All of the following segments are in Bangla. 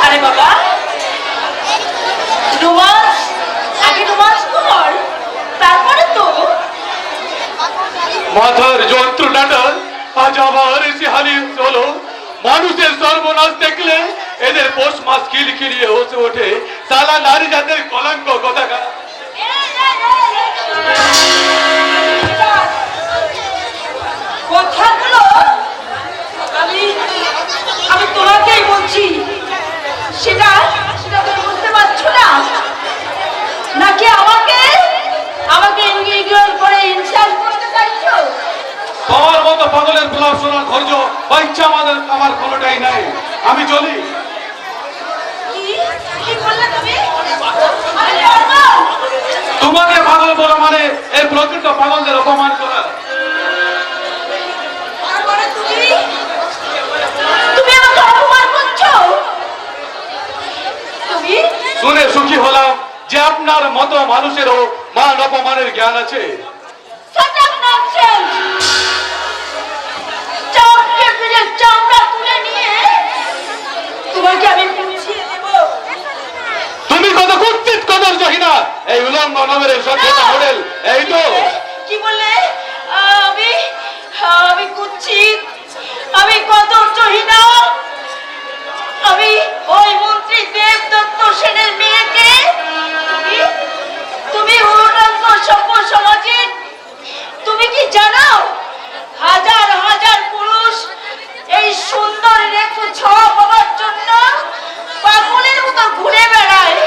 আরে বাবা, নমাজ আগে নমাজ পড়, তারপরে তো মাথার যন্ত্রণাটা আজ আবার এসে হারিয়ে হলো। মানুষের সর্বনাশ দেখলে এদের পোষ মাস খিলখিলিয়ে হসে ওঠে। সালা নারী জাতের কলঙ্ক কোথাকার। কথাগুলো আমি তোমাকেই বলছি, সেটা সেটা তুমি বুঝতে পারছো না, নাকি আমাকে আমাকে ইগনোর করে ইনসাল্ট করতে চাইছো? তোমার মতো পাগলের গোলাপ শোনার ধৈর্য বা ইচ্ছা আমার কোনোটাই নাই। আমি চলি। কি বললে তুমি? তোমাকে পাগল বলো মানে এই প্রকৃত পাগলদের অপমান করা। তুমি আমাকে অপমান করছো? তুমি শুনে সুখী হলাম যে আপনার মতো মানুষেরও মান অপমানের জ্ঞান আছে। চামড়া তুলে নিয়ে তোমাকে আমি বুঝিয়ে দেব। তুমি কত কুৎসিত কদর্যহীনা এই উলঙ্গ নগরের সভ্যতা মডেল। এই তো কি বললে? আমি আমি কুৎসিত, আমি কদর্যহীনা, আমি ওই মন্ত্রী দেবদত্ত সেনের মেয়েকে তুমি তুমি উলঙ্গ সভ্য সমাজের। তুমি কি জানো হাজার হাজার পুরুষ এই সুন্দর রেখু ছোঁয়া পাওয়ার জন্য পাগলের মতো ঘুরে বেড়ায়?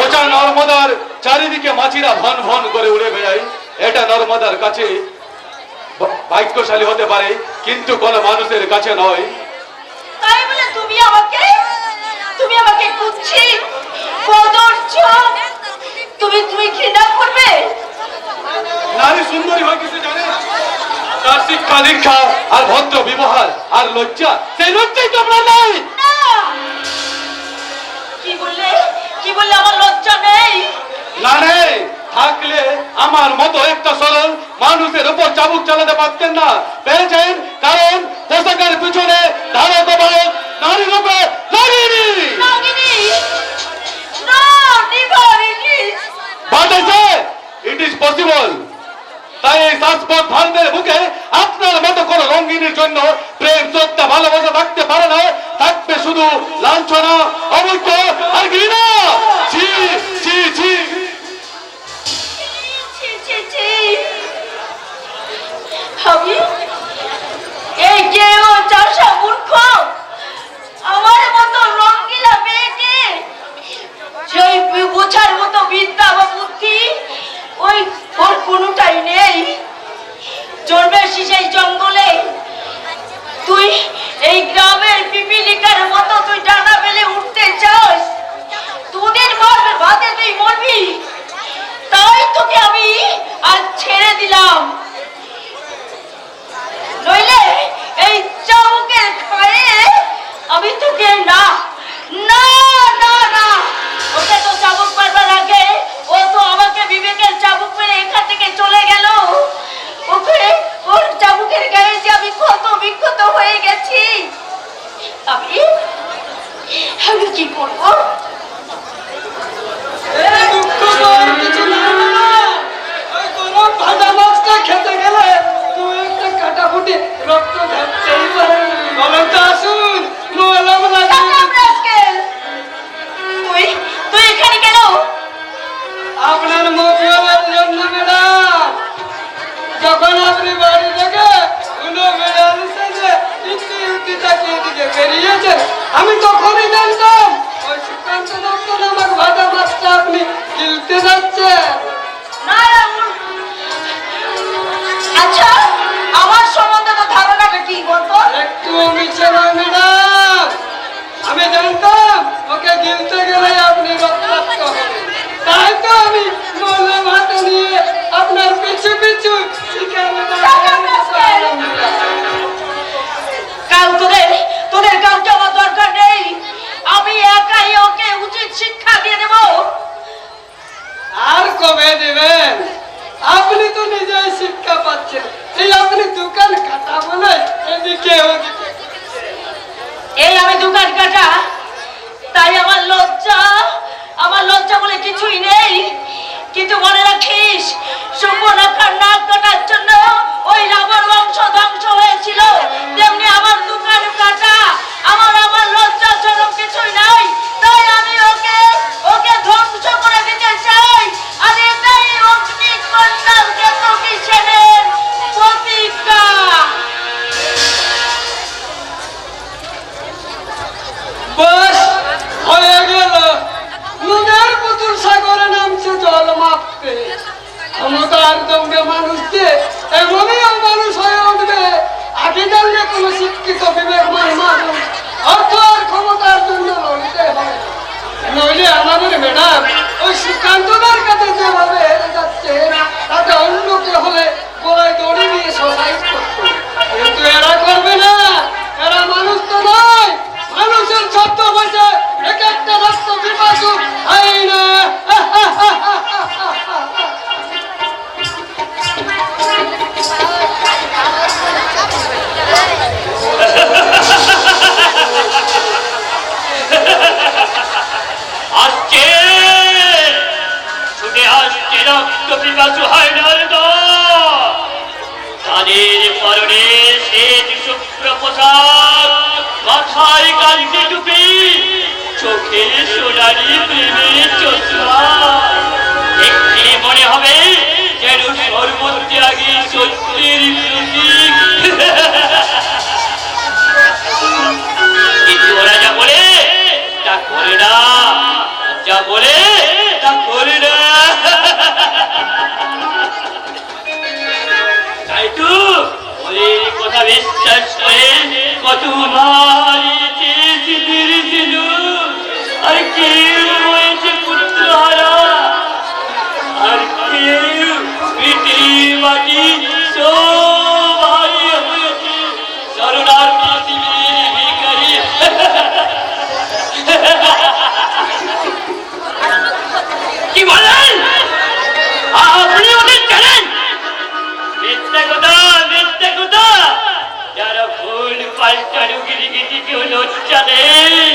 ওটা নর্মদার চারিদিকে মাছিরা ভন ভন করে উড়ে বেড়ায়। এটা নর্মদার কাছে ভাগ্যশালী হতে পারে, কিন্তু কোন মানুষের কাছে নয়। তাই বলে তুমি আমাকে কুৎসিত কদর্য তুমি ঘৃণা করবে? নারী সুন্দরী হয় কিছু জানে? তার শিক্ষা দীক্ষা আর ভদ্র ব্যবহার আর লজ্জা, সেই লজ্জাই তো আপনার নাই। কি বললে আমার লজ্জা নেই? না নেই, থাকলে আমার মতো একটা সরল মানুষের উপর চাবুক চালাতে পারতেন না। পেরেছেন, কারণ পোশাকের পিছনে ধারক বালক নারী রূপে নাগিনী। It is possible. তাই এই শাশ্বত ভারতের বুকে আপনার মতো কোন রঙ্গিনীর জন্য প্রেম শ্রদ্ধা ভালোবাসা থাকতে পারে না। থাকবে শুধু লাঞ্ছনা, অবজ্ঞা আর ঘৃণা। ছি ছি ছি। আমি এই কেউ চাষা মূর্খ আমার মতো রঙ্গিলা মেয়েকে সেই বোঝার মতো বিদ্যা বা বুদ্ধি ওর কোনোটাই নেই। জন্মেছিস এই জঙ্গলে, তুই এই গ্রামের পিপিলিকার মতো তুই ডানা বেলে উঠতে চাস। দুদিন মরবে, বাদে তুই মরবি, তাই তোকে আমি আজ ছেড়ে দিলাম। নইলে এই চাবুকের খায়ে আমি তোকে না না না না ওকে তো চাবুক মারবার আগে ও তো আমাকে বিবেকের চাবুক মেরে এখান থেকে চলে গেল। ওকে ওর চাবুকের গায়ে যে আমি কত বিক্ষত হয়ে গেছি। আমি কি করবো? খেতে গেলে তুই একটা কাটাকুটি রক্ত ঝাড়তেই পারে। আসুন তুই এখানে কেন? আপনার মজুরের জন্য ম্যাডাম। যখন আপনি বাড়ি থেকে বেরিয়েছেন আমি তখনই জানতাম ওই সুকান্ত দত্ত নামক ভাজা মাছটা আপনি গিলতে যাচ্ছেন। আচ্ছা, আমার সম্বন্ধে তো ধারণাটা কি বলতো? একটু মিছে নয় ম্যাডাম, আমি জানতাম ওকে গিলতে গেলে আপনি রক্তাক্ত হবেন। তাই তো আমি মনে ভাতে নিয়ে আপনার পিছু পিছু কাল তোদের কাউকে আমার দরকার নেই। আমি একাই ওকে উচিত শিক্ষা দিয়ে দেব। আর কবে দেবেন? আপনি তো নিজেই শিক্ষা পাচ্ছেন। এই আপনি দোকান কাটা বলে এদিকে ওদিকে লজ্জা বলে কিছুই নেই। কিন্তু মনে রাখিস, সুবর্ণাখার নাক কাটার জন্য ওই রাবণ বংশ ধ্বংস হয়েছিল, তেমনি আমার দোকান কাটা, আমার লজ্জা জনক কিছুই নাই। তাই আমি ওকে ধ্বংস করে দিতে চাই। আর এটাই অগ্নিকন্যার কেতকী সেনের প্রতিজ্ঞা। বাস হয়ে গেল, নুনের পুতুল সাগরে নামছে জল মাপতে। ক্ষমতার দম্ভে মানুষকে এমনই মানুষ হয়ে উঠবে, আগে জানলে কোনো শিক্ষিত বিবেকমান মানুষ অর্থ আর ক্ষমতার জন্য লড়তে হবে। নইলে আমাদের ম্যাডাম ওই সুকান্তদার কাছে যেভাবে হেরে যাচ্ছে, তাতে অন্য কে হলে গলায় দড়ি নিয়ে সোসাইড করতো। কিন্তু এরা করবে না, এরা মানুষ তো নয়, মানুষের ছদ্ম বসে এক একটা রক্ত বিপাসু হয় না। আসছে ছুটে আসছে রক্ত পিপাসু হায়নার দল। তাদের পরনে শ্বেত শুভ্র পোশাক, মাথায় কালচে টুপি, চোখে সোনালি প্রেমের চশমা। দেখতে মনে হবে যেন সর্বত্যাগী সত্যের প্রতীক। কিন্তু ওরা যা বলে তা করে না, যা বলে তা করে না। তাই তো ওদের কথা বিশ্বাস করে কত মারিয়েছে সিদ্ধির ছিল, আর কেউ হয়েছে পুত্রহারা, আর কেউ স্মৃতি মাটি সবাই হয়েছে শরণার্থী শিবিরের ভিখারি। কি বলেন আপনি? ওদের জানেন মিথ্যা কথা, মিথ্যা কথা। যারা ভুল পাল্টানো গিরিগিটি কেউ লজ্জা নেই,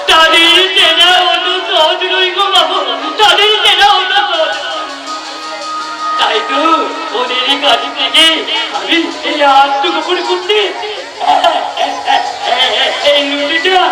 তাদের চেনা অত সহজ নয় গো বাবু, তাদের চেনা অত সহজ। তাই তো ওদের কাছ থেকে আমি এই আত্মগোপন করতে এই লুটিটা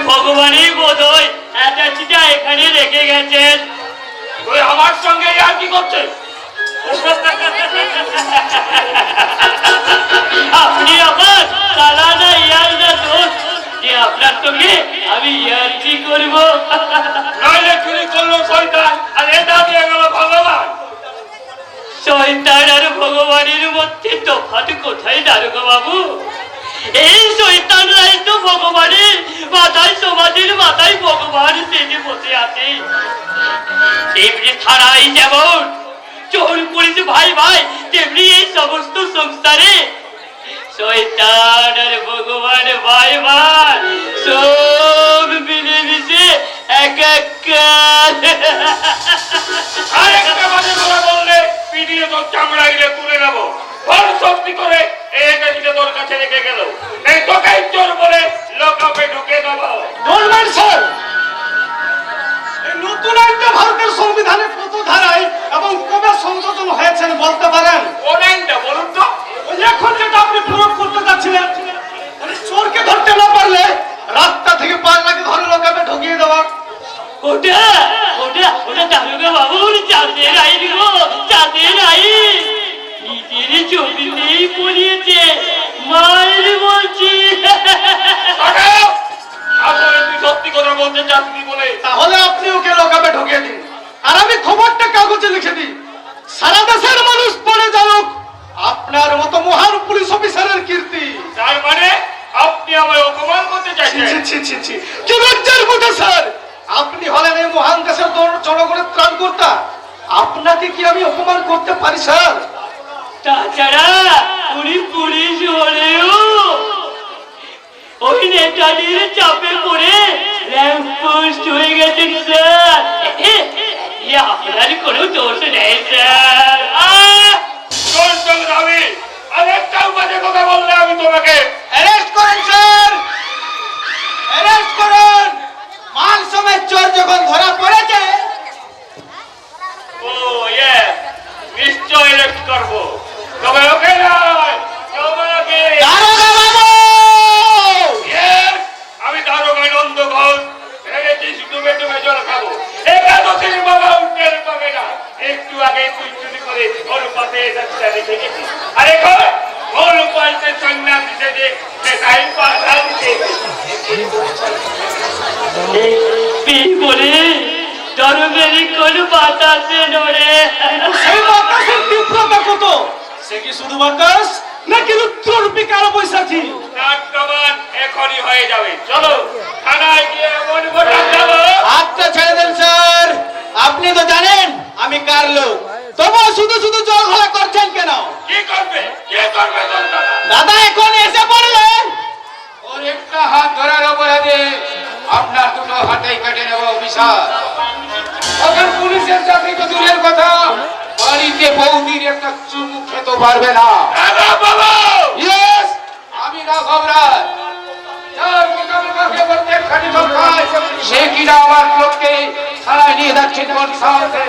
ভগবানই বোধ হয় অ্যাটাচিটা এখানে রেখে গেছেন। তুই আমার সঙ্গে আর কি করছেন? আপনি আমার সালা না ইয়ার না দোষ যে আপনার সঙ্গে আমি ইয়ার কি করব? নইলে চুরি করলো শয়তান, আর এটা দিয়ে গেল ভগবান। শয়তান আর ভগবানের মধ্যে তফাৎ কোথায় দারোগা বাবু? এই শয়তানরাই তো ভগবানের মাথায়, সমাজের মাথায় ভগবান সেজে বসে আছে। তেমনি থানায় যেমন চোর পুলিশ ভাই ভাই, তেমনি এই সমস্ত সংসারে শয়তান আর ভগবান ভাই ভাই সব মিলেমিশে এক আরেকটা বাজে কথা বললে পিটিয়ে তোর চামড়া গিলে তুলে নেবো। বড় শক্তি করে এটা তোর কাছে রেখে গেল, এই তোকে চোর বলে লকআপে ঢুকে দেবো। বলবেন স্যার, ওটা ওটা ওটা দারোগা বাবুর চাঁদের আইন গো, চাঁদের আইন। নিজের জমিতেই পড়িয়েছে, মায়ের বলছি। আসলে তুই সত্যি কথা বলতে চাসনি বলে তাহলে আপনি ওকে লকাপে ঢুকিয়ে দিন, আর আমি খবরটা কাগজে লিখে দিই। সারা দেশের মানুষ পড়ে জানুক আপনার মতো মহান পুলিশ অফিসারের কীর্তি। তার মানে আপনি আমায় অপমান করতে ছি, চাইছেন? ছি, ছি, ছি, ছি। কি লজ্জার কথা স্যার! আপনি হলেন এই মহান দেশের জনগণের ত্রাণকর্তা, আপনাকে কি আমি অপমান করতে পারি স্যার? তাছাড়া উনি পুলিশ হলেও ওই নেতাদের চাপে পড়ে র্যাম্প পোস্ট হয়ে গেছেন স্যার। আপনার কোনো দোষ নেই স্যার। চল চল রাবি, আর একটাও বাজে কথা বললে আমি তোমাকে অ্যারেস্ট করেন স্যার, অ্যারেস্ট করুন। মাল সমেত চোর যখন ধরা পড়েছে, ও ইয়ে নিশ্চয় এরেস্ট করবো, তবে ওকে নয়, তোমাকে। দারোগা বাবু! Yes, আমি দারোগা নন্দ ঘোষ, ভেবেছিস ডুবে ডুবে জল খাবো। একাদশীর বাবা উঠতে পাবে না। একটু আগে তুই চুরি করে ওর পাশে রাস্তা রেখে গেছিস, আর এখন ওর পাশে সন্ন্যাস দিতে যে টাইম পাস দিতে বলে দরবেরি কোন বাতাসে নড়ে। সেই বাতাসের তীব্রতা কত? সে কি শুধু বাতাস নাকি রুদ্ররূপী কালো বৈশাখী? নাট্যমান এখনই হয়ে যাবে। চলো থানায় গিয়ে এমন ঘটনা যাবো। হাতটা ছেড়ে দেন স্যার, আপনি তো জানেন আমি কার লোক, তবু শুধু শুধু জল ঘোলা করছেন কেন? কি করবে কে করবে যন্ত্রণা? দাদা এখন এসে পড়লেন। ওর একটা হাত ধরার অপরাধে আপনার দুটো হাতেই কেটে নেব অফিসার। তখন পুলিশের চাকরি তো দূরের কথা, বাড়িতে বৌদির একটা চুমু খেতে পারবে না। দাদা বাবা ইয়েস, আমি রাঘব রায়। যার মোকাবিলাকে বলতে খালি দরকার, সে কিনা আমার লোককে থানায় নিয়ে যাচ্ছে কোন সাহসে?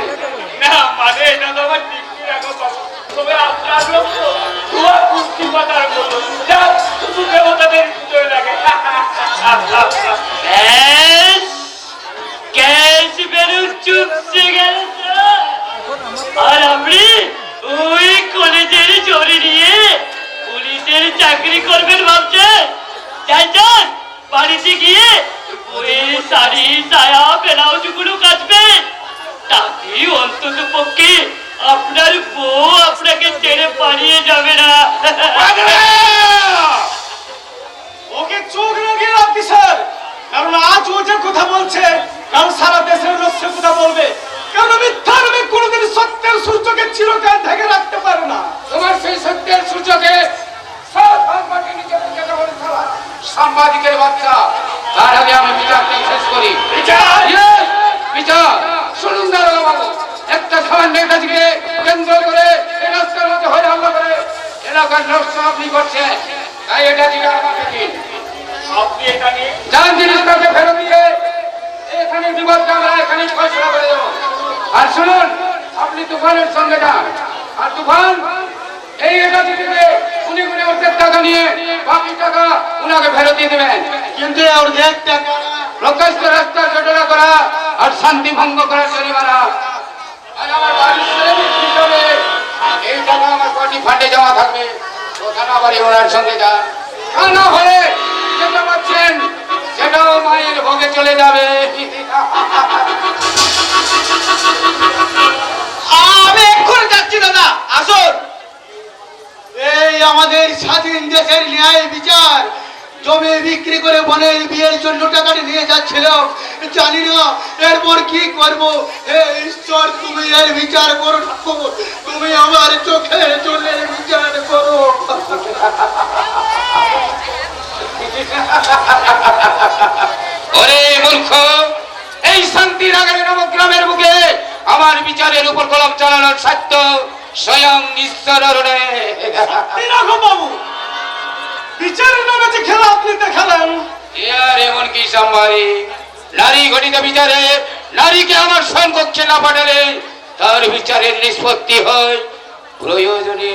না মানে এটা তো আমার ঠিক রাখো বাবা, তবে আপনার লোক তো তোমার কুস্তি পাতার মতো যা শুধু দেবতাদের পুজোয় লাগে। গ্যাস বেরো চুপসে গেল স্যার। আর আপনি ওই কলেজের জড়ি নিয়ে পুলিশের চাকরি করবেন ভাবছেন? যাই যান, বাড়িতে গিয়ে বইয়ের শাড়ি সায়া ব্লাউজ গুলো কাচবেন, তাতে অন্তত পক্ষে আপনার বউ আপনাকে ছেড়ে পালিয়ে যাবে না। ওকে চোখ লাগিয়ে রাখবি স্যার, কারণ আজ ও যে কথা বলছে কাল সারা দেশের লোক সে কথা বলবে। কারণ মিথ্যার মেয়ে কোনোদিন সত্যের সূর্যকে চিরকাল ঢেকে রাখতে পারে না। তোমার সেই সত্যের সূর্যকে সাংবাদিকের বাচ্চা, তার আগে আমি বিচারটা শেষ করি। Yes, বিচার শুনুন দারোগা বাবু, একটা সামান্য নেতাজিকে কেন্দ্র করে এই রাস্তার মধ্যে হয়ে হামলা করে এলাকার নষ্ট আপনি করছেন, তাই এটা দিকে আমাকে দিন। আপনি এটা নিয়ে যান জিনিসটাকে ফেরত দিয়ে এখানে বিপদটা আমরা এখানে ফয়সলা করে দেবো। আর শুনুন, আপনি তুফানের সঙ্গে যান, আর তুফান এই এটা দিতে উনি উনি ওর টাকা নিয়ে বাকি টাকা উনাকে ফেরত দিয়ে দেবেন। কিন্তু ওর দেখ টাকা প্রকাশ্য রাস্তা জটলা করা আর শান্তি ভঙ্গ করার জরিমানা। আর আমার বাড়ির শ্রমিক হিসাবে এই টাকা আমার পার্টি ফান্ডে জমা থাকবে, ওখানে আবার ওনার সঙ্গে যান। তা না হলে যেটা পাচ্ছেন সেটাও মায়ের ভোগে চলে যাবে। আমি এক্ষুনি যাচ্ছি দাদা, আসুন। এই আমাদের স্বাধীন দেশের ন্যায় বিচার, জমি বিক্রি করে বোনের বিয়ের জন্য টাকাটি নিয়ে যাচ্ছিল, জানি না এরপর কি করব। হে ঈশ্বর, তুমি এর বিচার করো ঠাকুর, তুমি আমার চোখের জলের বিচার করো। ওরে মূর্খ, এই শান্তিনগরের নবগ্রামের বুকে আমার বিচারের উপর কলম চালানোর সাধ্য স্বয়ং ঈশ্বর। বাবু, বিচারের নামে যে খেলা আপনি দেখালেন, এর এমন কি সাংবাদিক? নারী ঘটিত বিচারে নারীকে আমার সমকক্ষে না পাঠালে তার বিচারের নিষ্পত্তি হয় প্রয়োজনে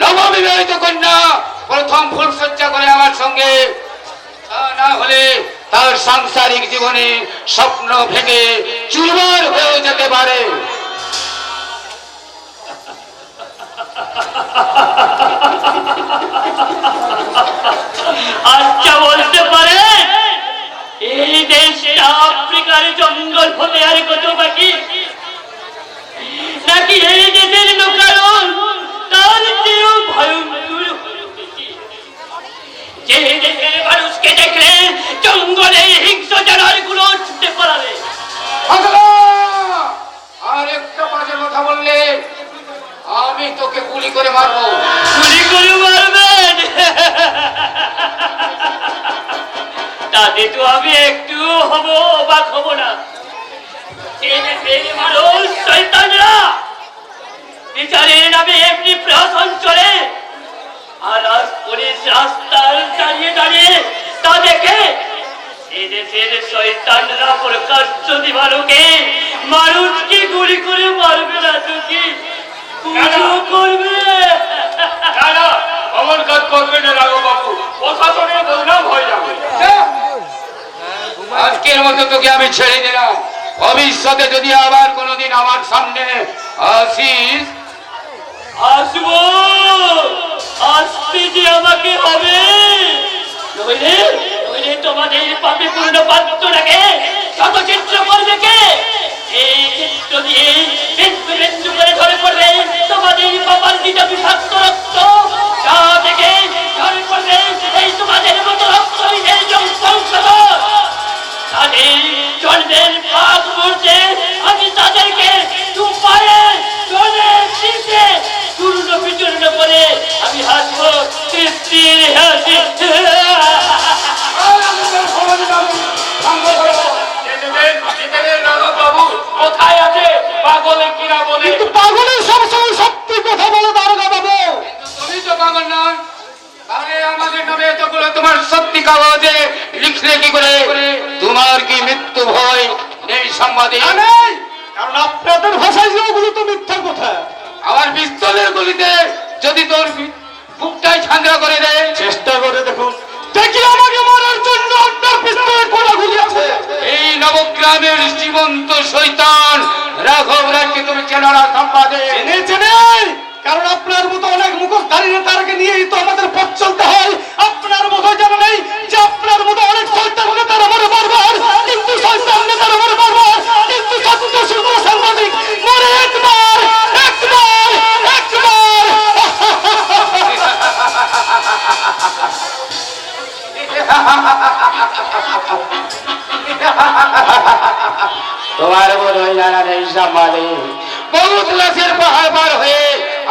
নববিবাহিত কন্যা প্রথম ফুলসজ্জা করে আমার সঙ্গে, তা না হলে তার সাংসারিক জীবনে স্বপ্ন ভেঙে চুরমার হয়ে যেতে পারে। আচ্ছা, বলতে পারে এই দেশটা আফ্রিকার জঙ্গল হতে আর কত বাকি, নাকি এই দেশের লোকারণ তার চেয়েও ভয়ঙ্কর হয়ে উঠেছে? যে দেশের মানুষকে দেখলে জঙ্গলে হিংস্র জানোয়ারগুলো ছুটে পড়াবে। আর একটা বাজে কথা বললে আমি তোকে গুলি করে মারবো। গুলি করে মারবেন? তাতে তো আমি একটু অবাক হব না। এই দেশের মানুষ শয়তানরা বিচারের নামে এমনি প্রহসন চলে, আর আজ পুলিশ রাস্তার দাঁড়িয়ে দাঁড়িয়ে তা দেখে এদেশের শয়তানরা প্রকাশ্য দিবালোকে মানুষকে গুলি করে মারবে না তো কি পুজো করবে? অমন কাজ করবে না রাঘব বাবু, প্রশাসনের বদনাম হয়ে যাবে। আজকের মতো তোকে আমি ছেড়ে দিলাম। ভবিষ্যতে যদি আবার কোনোদিন আমার সামনে আসিস, আসবো, আসতে যে আমাকে হবে, নইলে নইলে তোমাদের পাপে পূর্ণ পাত্রটাকে শত চিত্র করবে কে? এই চিত্র দিয়ে বিন্দু বিন্দু করে ধরে পড়বে তোমাদের বাবার দিটা বিষাক্ত রক্ত, যা থেকে ধরে পড়বে এই তোমাদের মতো রক্তহীনের বংশধর। তাদের জন্মের পাক মুহূর্তে আমি তাদেরকে দুপায়ে চলে শিখে চূর্ণ বিচূর্ণ করে আমি হাসবো তৃপ্তির হাসি। রাঘব বাবু কোথায় আছে? পাগলে কিনা বলে। কিন্তু পাগলের সবসময় সত্যি কথা বলে দারোগা বাবু। তুমি তো পাগল নয়, তাহলে আমাদের নামে এতগুলো তোমার সত্যি কাগজে লিখলে কি করে? তোমার কি মৃত্যু ভয় নেই সম্বাদে? নেই, কারণ আপনাদের ভাষায় যে ওগুলো তো মিথ্যা কথা। আমার পিস্তলের গুলিতে যদি তোর বুকটাই ঠান্ডা করে দেয়, চেষ্টা করে দেখুন, দেখি আমাকে মারার জন্য আপনার পিস্তলের কোড়া গুলি আছে। এই নবগ্রামের জীবন্ত শৈতান রাঘব রায়কে তুমি চেনো না সম্বাদে? চেনে চেনে, কারণ আপনার মতো অনেক মুখোশধারী নেতাকে নিয়েই তো আমাদের পথ চলতে হয়। আপনার মতো জানা নেই যে আপনার মতো অনেক শয়তান নেতার আমার বারবার, কিন্তু শয়তান নেতার আমার বারবার, কিন্তু সত্য শুদ্ধ সাংবাদিক মরে একবার একবার একবার। তোমার বোধহয় জানা নেই সম্বাদে, বহুত লাশের পাহাড় পার হয়ে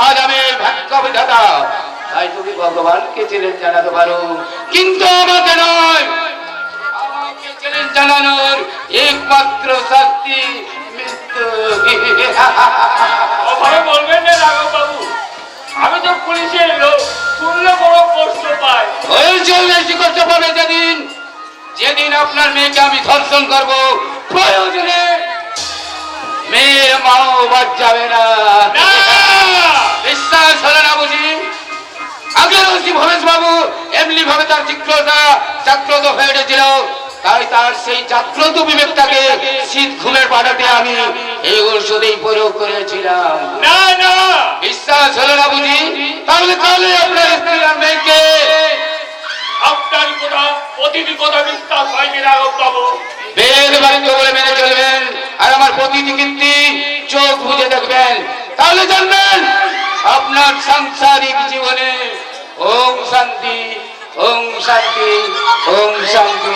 আজ আমি ভাগ্য বিধাতা। তাই তুমি ভগবানকে চ্যালেঞ্জ জানাতে পারো, কিন্তু আমাকে নয়। আমাকে চ্যালেঞ্জ জানানোর একমাত্র শাস্তি মৃত্যু। ওভাবে বলবেন না রাঘব বাবু, আমি তো পুলিশের লোক, শুনলে বড় কষ্ট পাই। ওই জন্য বেশি করতে পারবে যেদিন যেদিন আপনার মেয়েকে আমি ধর্ষণ করবো, প্রয়োজনে মেয়ের মাও বাদ যাবে না। বিশ্বাস হলো না বুঝি? আগের ওসি ভবেশ বাবু এমনি ভাবে তার চিত্রতা জাগ্রত হয়ে উঠেছিল, তাই তার সেই জাগ্রত বিবেকটাকে শীত ঘুমের পাঠাতে আমি এই ঔষধেই প্রয়োগ করেছিলাম। না না, বিশ্বাস হলো না বুঝি? তাহলে তাহলে আপনার স্ত্রী আর মেয়েকে আপনার কথা প্রতিটি কথা বিশ্বাস হয়নি রাঘব বাবু। বেদ বাক্য বলে মেনে চলবেন, আর আমার প্রতিটি কীর্তি চোখ বুঝে দেখবেন, তাহলে জানবেন আপনার সাংসারিক জীবনে ওম শান্তি, ওম শান্তি, ওম শান্তি।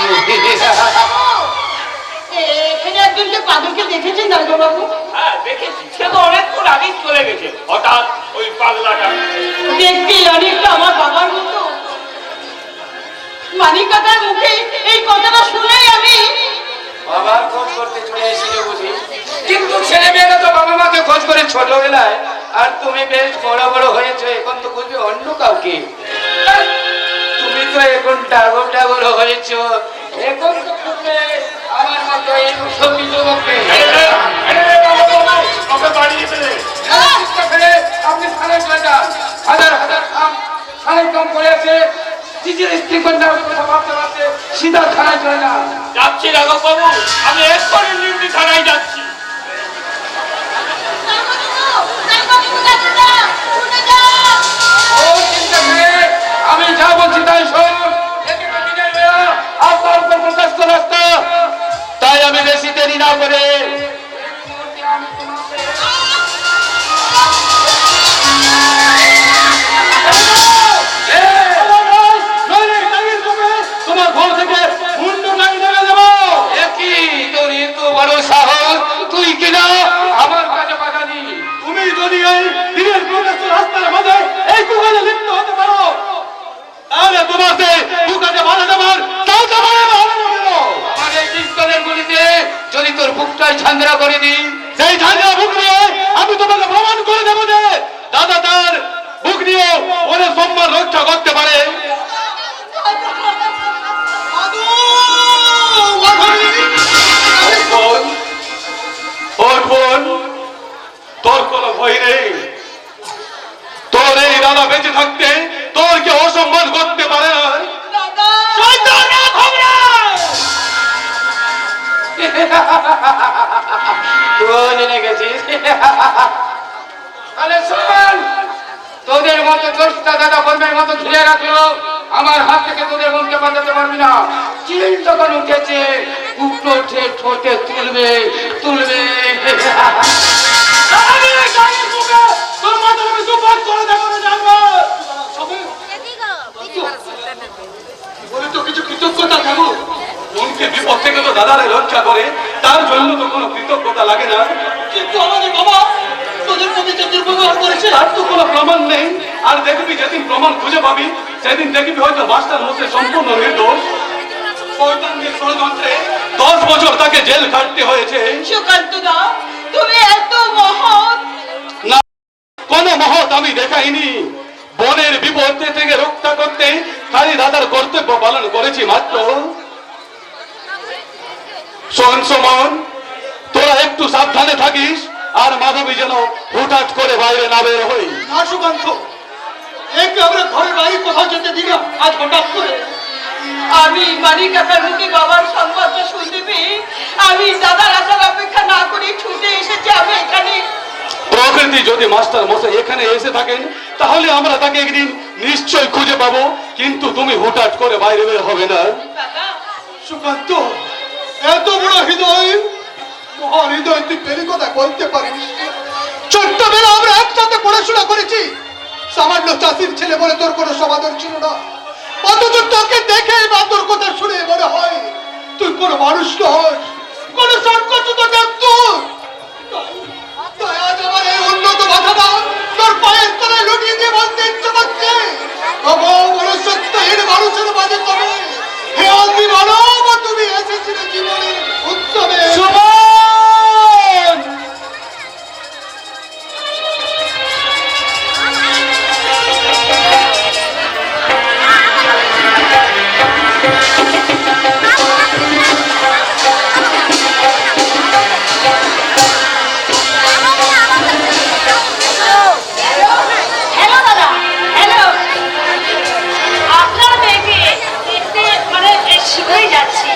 এখানে একজনকে পাগলকে দেখেছেন দারোগা বাবু? হ্যাঁ দেখেছি, সে তো অনেকক্ষণ আগেই চলে গেছে। হঠাৎ ওই পাগলাটা দেখতে অনেকটা আমার বাবার মতো। মানিকাদার মুখে এই কথাটা শুনেই আমি বাবার খোঁজ করতে চলে এসেছিল বুঝি? কিন্তু ছেলে মেয়েরা তো বাবা মাকে খোঁজ করে ছোটবেলায়, আর তুমি বেশ বড় বড় হয়েছো, এখন তো খুঁজবে অন্য কাউকে। তুমি তো এখন টাগর টাগর হয়েছো, এখন তো খুঁজবে আমার মতো এই সবজি যুবককে। ওকে বাড়িয়ে ফেলে আপনি থানায় চলে যান, হাজার হাজার থানায় কম করে আছে, নিজের স্ত্রী কন্যার কথা ভাবতে ভাবতে সিধা থানায় চলে না। যাচ্ছি রাঘব বাবু, আমি এক্ষুনি নিউটি থানায় যাচ্ছি। ও চিন্তা করে আমি যা বলছি তাই শোন। একে তো বিনয় মেয়া, আপনার উপর প্রকাশ্য রাস্তা। তাই আমি বেশি দেরি না করে তোমার ঘর থেকে মুন্ডু নাই নেমে যাবো। একই তোর এত বড় সাহস, তুই কিনা আমার কাছে বাধা দি। তুমি যদি এই দিনের প্রকাশ্য রাস্তার মাঝে এই কুকাজে লিপ্ত হতে পারো, তাহলে তোমার সেই কুকাজে মারা যাবার তাও তো মারা হবে না কেন? আমার এই পিস্তলের গুলিতে যদি তোর বুকটাই ঝান্ডা করে দিই, সেই ঝাঁঝরা বুক নিয়ে আমি তোমাকে প্রমাণ করে দেবো যে দাদা তার বুক নিয়ে ওদের সম্মান রক্ষা করতে পারে। বোন, ওঠ বোন, তোর কোনো ভয় নেই। তোর এই দাদা বেঁচে থাকতে তোর কে অসম্মান করতে পারে না। তুই জেনে গেছিস। তাহলে শোন, তোদের মতো দোষটা দাদা বোনের মতো ঘিরে রাখলো, আমার হাত থেকে তোদের মনকে বাঁচাতে পারবি না। চিল যখন উঠেছে উঠে উঠে ঠোঁটে তুলবে তুলবে। তোর মাথার আমি দুপাত করে দেবো না জানবো। বলে তো কিছু কৃতজ্ঞতা দেবো। মনকে বিপদ থেকে তো দাদারে রক্ষা করে, তার জন্য তো কোনো কৃতজ্ঞতা লাগে না। কিন্তু আমাদের বাবা তোদের প্রতি যে দুর্ব্যবহার করেছে তার তো কোনো প্রমাণ নেই। আর দেখবি যেদিন প্রমাণ খুঁজে পাবি সেদিন দেখবি হয়তো মাস্টার মশাই সম্পূর্ণ নির্দোষ। শয়তানদের ষড়যন্ত্রে 10 বছর তাকে জেল কাটতে হয়েছে। সুকান্ত দা, তুমি এত মহৎ। না, কোনো মহৎ আমি দেখাইনি। বনের বিপদ থেকে রক্ষা করতে খালি দাদার কর্তব্য পালন করেছি মাত্র। শোন সুমন, তোরা একটু সাবধানে থাকিস, আর মাধবী যেন হুটহাট করে বাইরে না বের হই। না সুকান্ত, একে আমরা ঘরের বাইরে কোথাও যেতে দিই না। আজ হঠাৎ করে আমি মানিক কাকার মুখে বাবার সংবাদটা শুনতে পেয়ে আমি দাদার আসার অপেক্ষা না করে ছুটে এসেছি। আমি এখানে প্রকৃতি যদি মাস্টার মশাই এখানে এসে থাকেন তাহলে আমরা তাকে একদিন নিশ্চয় খুঁজে পাবো, কিন্তু তুমি হুটহাট করে বাইরে বের হবে না। দাদা, সুকান্ত, এত বড় হৃদয়, মহান হৃদয় তুই পেলি কথা বলতে পারিস। ছোট্টবেলা আমরা একসাথে পড়াশোনা করেছি। সামান্য চাষির ছেলে বলে তোর কোনো সমাদর ছিল না, অথচ তোকে দেখে বা তোর কথা শুনে মনে হয় তুই কোনো মানুষ নস, কোনো সংকোচিত দেবদূত। তাই আজ আমার এই উন্নত মাথাটা তোর পায়ের তলায় লুটিয়ে দিয়ে বলতে ইচ্ছে করছে, বাবা মনুষ্যত্বহীন মানুষের মাঝে তবে হে অগ্নি মানব, তুমি এসেছিলে জীবনের উৎসবে। হ্যালো দাদা, হ্যালো। আপনার মেয়েকে দেখতে মানে শীঘ্রই যাচ্ছি।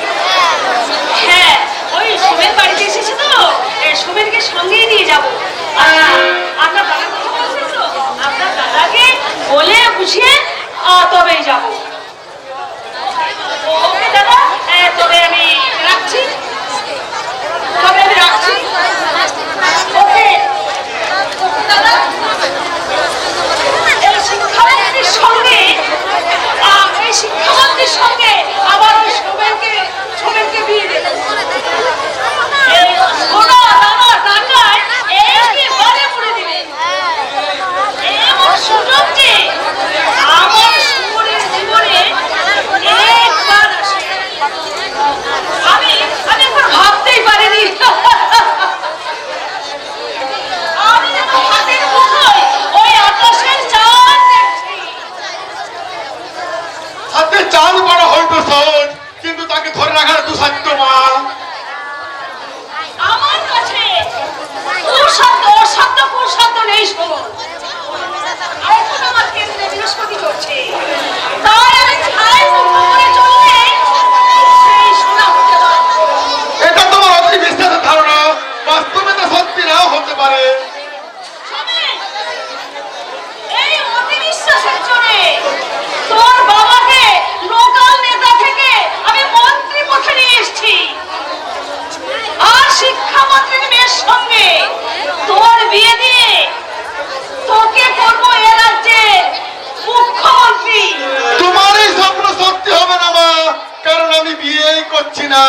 আমি বিয়েই করছি না।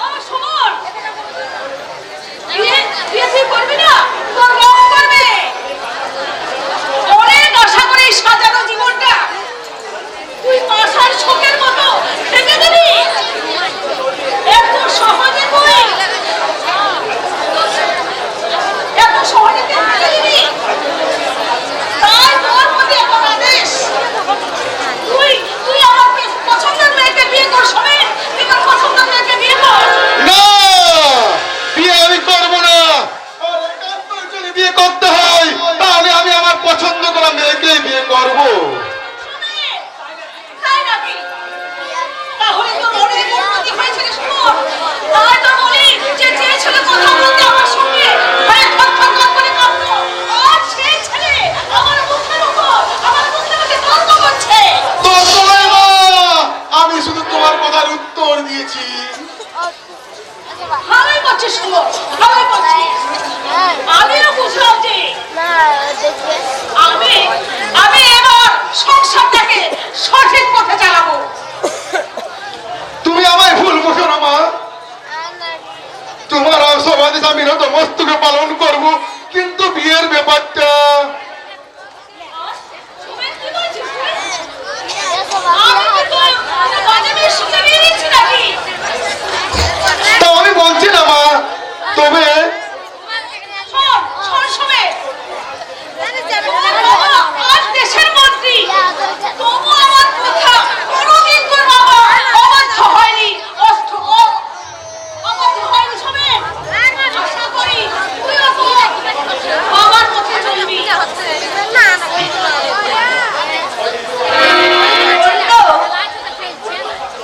আমার শোন, বিয়ে তুই করবি না, তোর মন করবে। অনেক আশা করে এই সাজানো জীবনটা তুই পাশার শোকের মতো ভেঙে দিবি। এত সহজে তুই এত সহজে তুই ভেঙে দিবি। তাই তোর প্রতি আমার আদেশ, তুই তুই আমার পছন্দের মেয়েকে বিয়ে কর। শোনেন, তুই তোর পছন্দের মেয়েকে বিয়ে কর। না, বিয়ে আমি করব না। আর একান্তই যদি বিয়ে করতে হয় তাহলে আমি আমার পছন্দ করা মেয়েকেই বিয়ে করব। তাই নাকি? তাহলে তোর অনেক উন্নতি হয়েছে রে শোন। তাই তো বলি যে ছেলে কথা বলতে আমার সঙ্গে ভয়ে থরথর করে কাঁপতো, আর সেই ছেলে আমার মুখের উপর আমার মুখে মুখে তর্ক করছে। তো নয় মা, আমি শুধু তোমার কথার উত্তর দিয়েছি। ভালোই করছিস শোন, ভালোই করছিস। আমিও বুঝলাম যে আমি আমি এবার সংসারটাকে সঠিক পথে চালাবো। তুমি আমায় ভুল বুঝো না মা। তোমার আশীর্বাদে আমি হয়তো মস্তকে পালন করব, কিন্তু বিয়ের ব্যাপারটা সুমেন, কি বলছিস তুই? আমি কি তোর বাজে মেয়ের সঙ্গে বিয়ে দিচ্ছি নাকি? তা আমি বলছি না মা। তবে শোন, শোন সুমেন, তোর বাবা আজ দেশের মন্ত্রী, তবু আমার কথা কোনোদিন তোর বাবা অবাধ্য হয়নি। অবাধ্য হয়নি সুমেন। আশা করি তুইও তো বাবার পথে চলবি।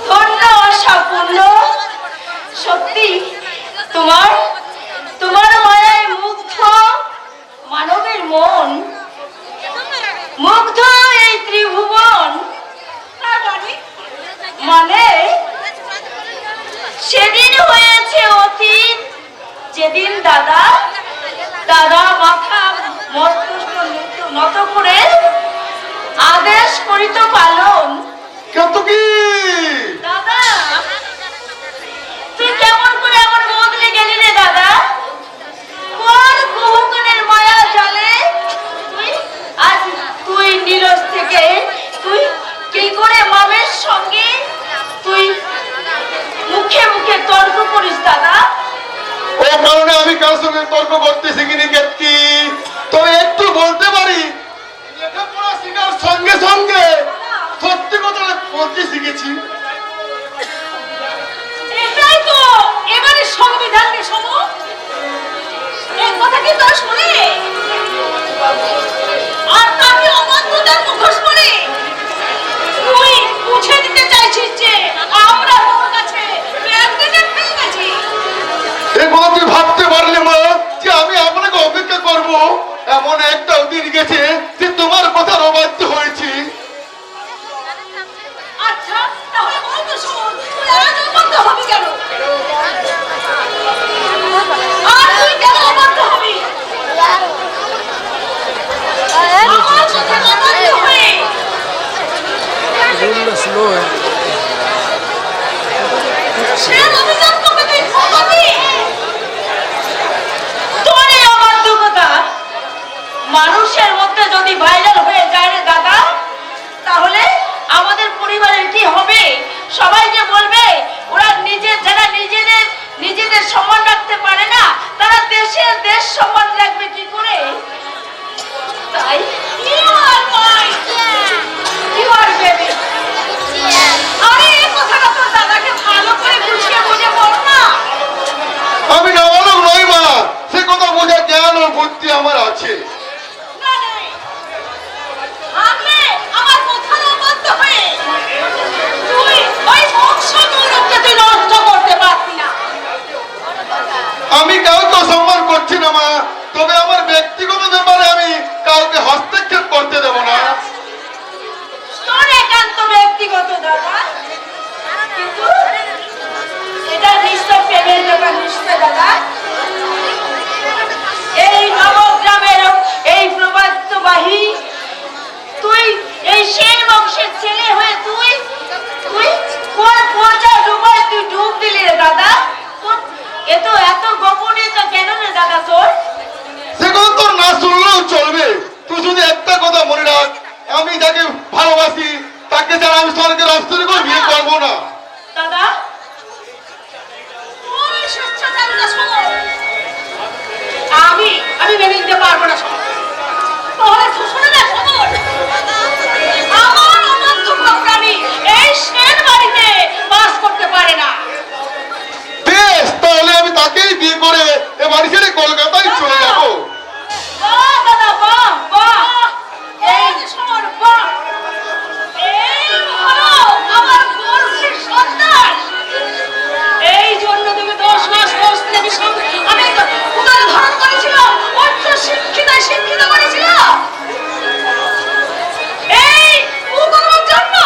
ধন্য আশাপূর্ণ, সত্যি তোমার তোমার মায়ায় মুগ্ধ মানবের মন, মুগ্ধ এই ত্রিভুবন। মানে সেদিন হয়েছে অতীত, যেদিন দাদা মাথা মস্তক নত করে আদেশ করিত পালন। কত কি দাদা, তুই কেমন করে এমন বদলে গেলি রে দাদা? কোন কুহুকনের মায়া জালে তুই নীরজ থেকে তুই কি করে মামের সঙ্গে তুই মুখে মুখে তর্ক করিস দাদা? ও কারণে আমি কার সঙ্গে তর্ক করতে শিখিনি কেতকি। তবে একটু বলতে পারি, লেখাপড়া শেখার সঙ্গে সঙ্গে সত্যি কথা বলতে শিখেছি। এটাই তো এবারে সংবিধান রে শোনো। এই কথা কি তোর শুনে? আর তাকে অবাধ্যতার মুখোশ পরে তুই বুঝে দিতে চাইছিস যে আমরা তোর কাছে ব্যাকডেটেড হয়ে গেছি। এই কথা তুই ভাবতে পারলে মা যে আমি আপনাকে অপেক্ষা করব? এমন একটা দিন গেছে যে তোমার কথার অবাধ্য হয়েছি। আচ্ছা, তাহলে বল তো শোন, তুই আজ অবাধ্য হবি কেন? আর তুই কেন অবাধ্য হবি? আমার সাথে অবাধ্য হয়ে সে অভিযোগ তোকে তুই ঠকাবি? তোর এই অবাধ্যতা মানুষের মধ্যে যদি ভাইরাল হয়ে যায় রে দাদা, তাহলে আমাদের পরিবারের কি হবে? সবাই যে বলবে ওরা যারা নিজেদের সম্মান রাখতে পারে না, তারা দেশ সম্মান রাখবে কি করে? তাই আরে এই কথাটা তোর দাদাকে ভালো করে বুঝিয়ে বুঝে বল না। আমি নাবালক নই মা, সে কথা বোঝার জ্ঞান ও বুদ্ধি আমার আছে। না নাই, আমি আমার কথার অবাধ্য হয়ে তুই ওই বংশ গৌরবকে তুই নষ্ট করতে পারবি না। আমি কাউকে সম্মান করছি না মা, তবে আমার ব্যক্তিগত ব্যাপারে আমি কাউকে হস্তক্ষেপ করতে দেব না। তোর একান্ত ব্যক্তিগত দাদা, কিন্তু এটা নিশ্চয় প্রেমের ব্যাপার নিশ্চয় দাদা। এই নবগ্রামের এই প্রবাদবাহী তুই এই সেন বংশের ছেলে হয়ে তুই তুই কোন শুধু একটা কথা মনে রাখ, আমি যাকে ভালোবাসি তাকে ছাড়া আমি স্বর্গের অফিসে করে বিয়ে করবো না। দাদা তুমি স্বেচ্ছাচারিতা শোনো, আমি মেনে নিতে পারবো না। শোনো তাহলে শোনো না, শোনো আমার অনন্ত প্রাণী এই সেন বাড়িতে বাস করতে পারে না। বেশ, তাহলে আমি তাকেই বিয়ে করে এ বাড়ি ছেড়ে কলকাতায় চলে যাবো। বাহ দাদা, বাহ বাহ, এই যে সমর, বাহ, এই হলো আমার গর্ভের সন্তান। এই জন্য তুমি 10 মাস বয়স থেকে আমি উদরে ধারণ করেছিলাম, উচ্চ শিক্ষিত করেছিলাম এই উদরের জন্য।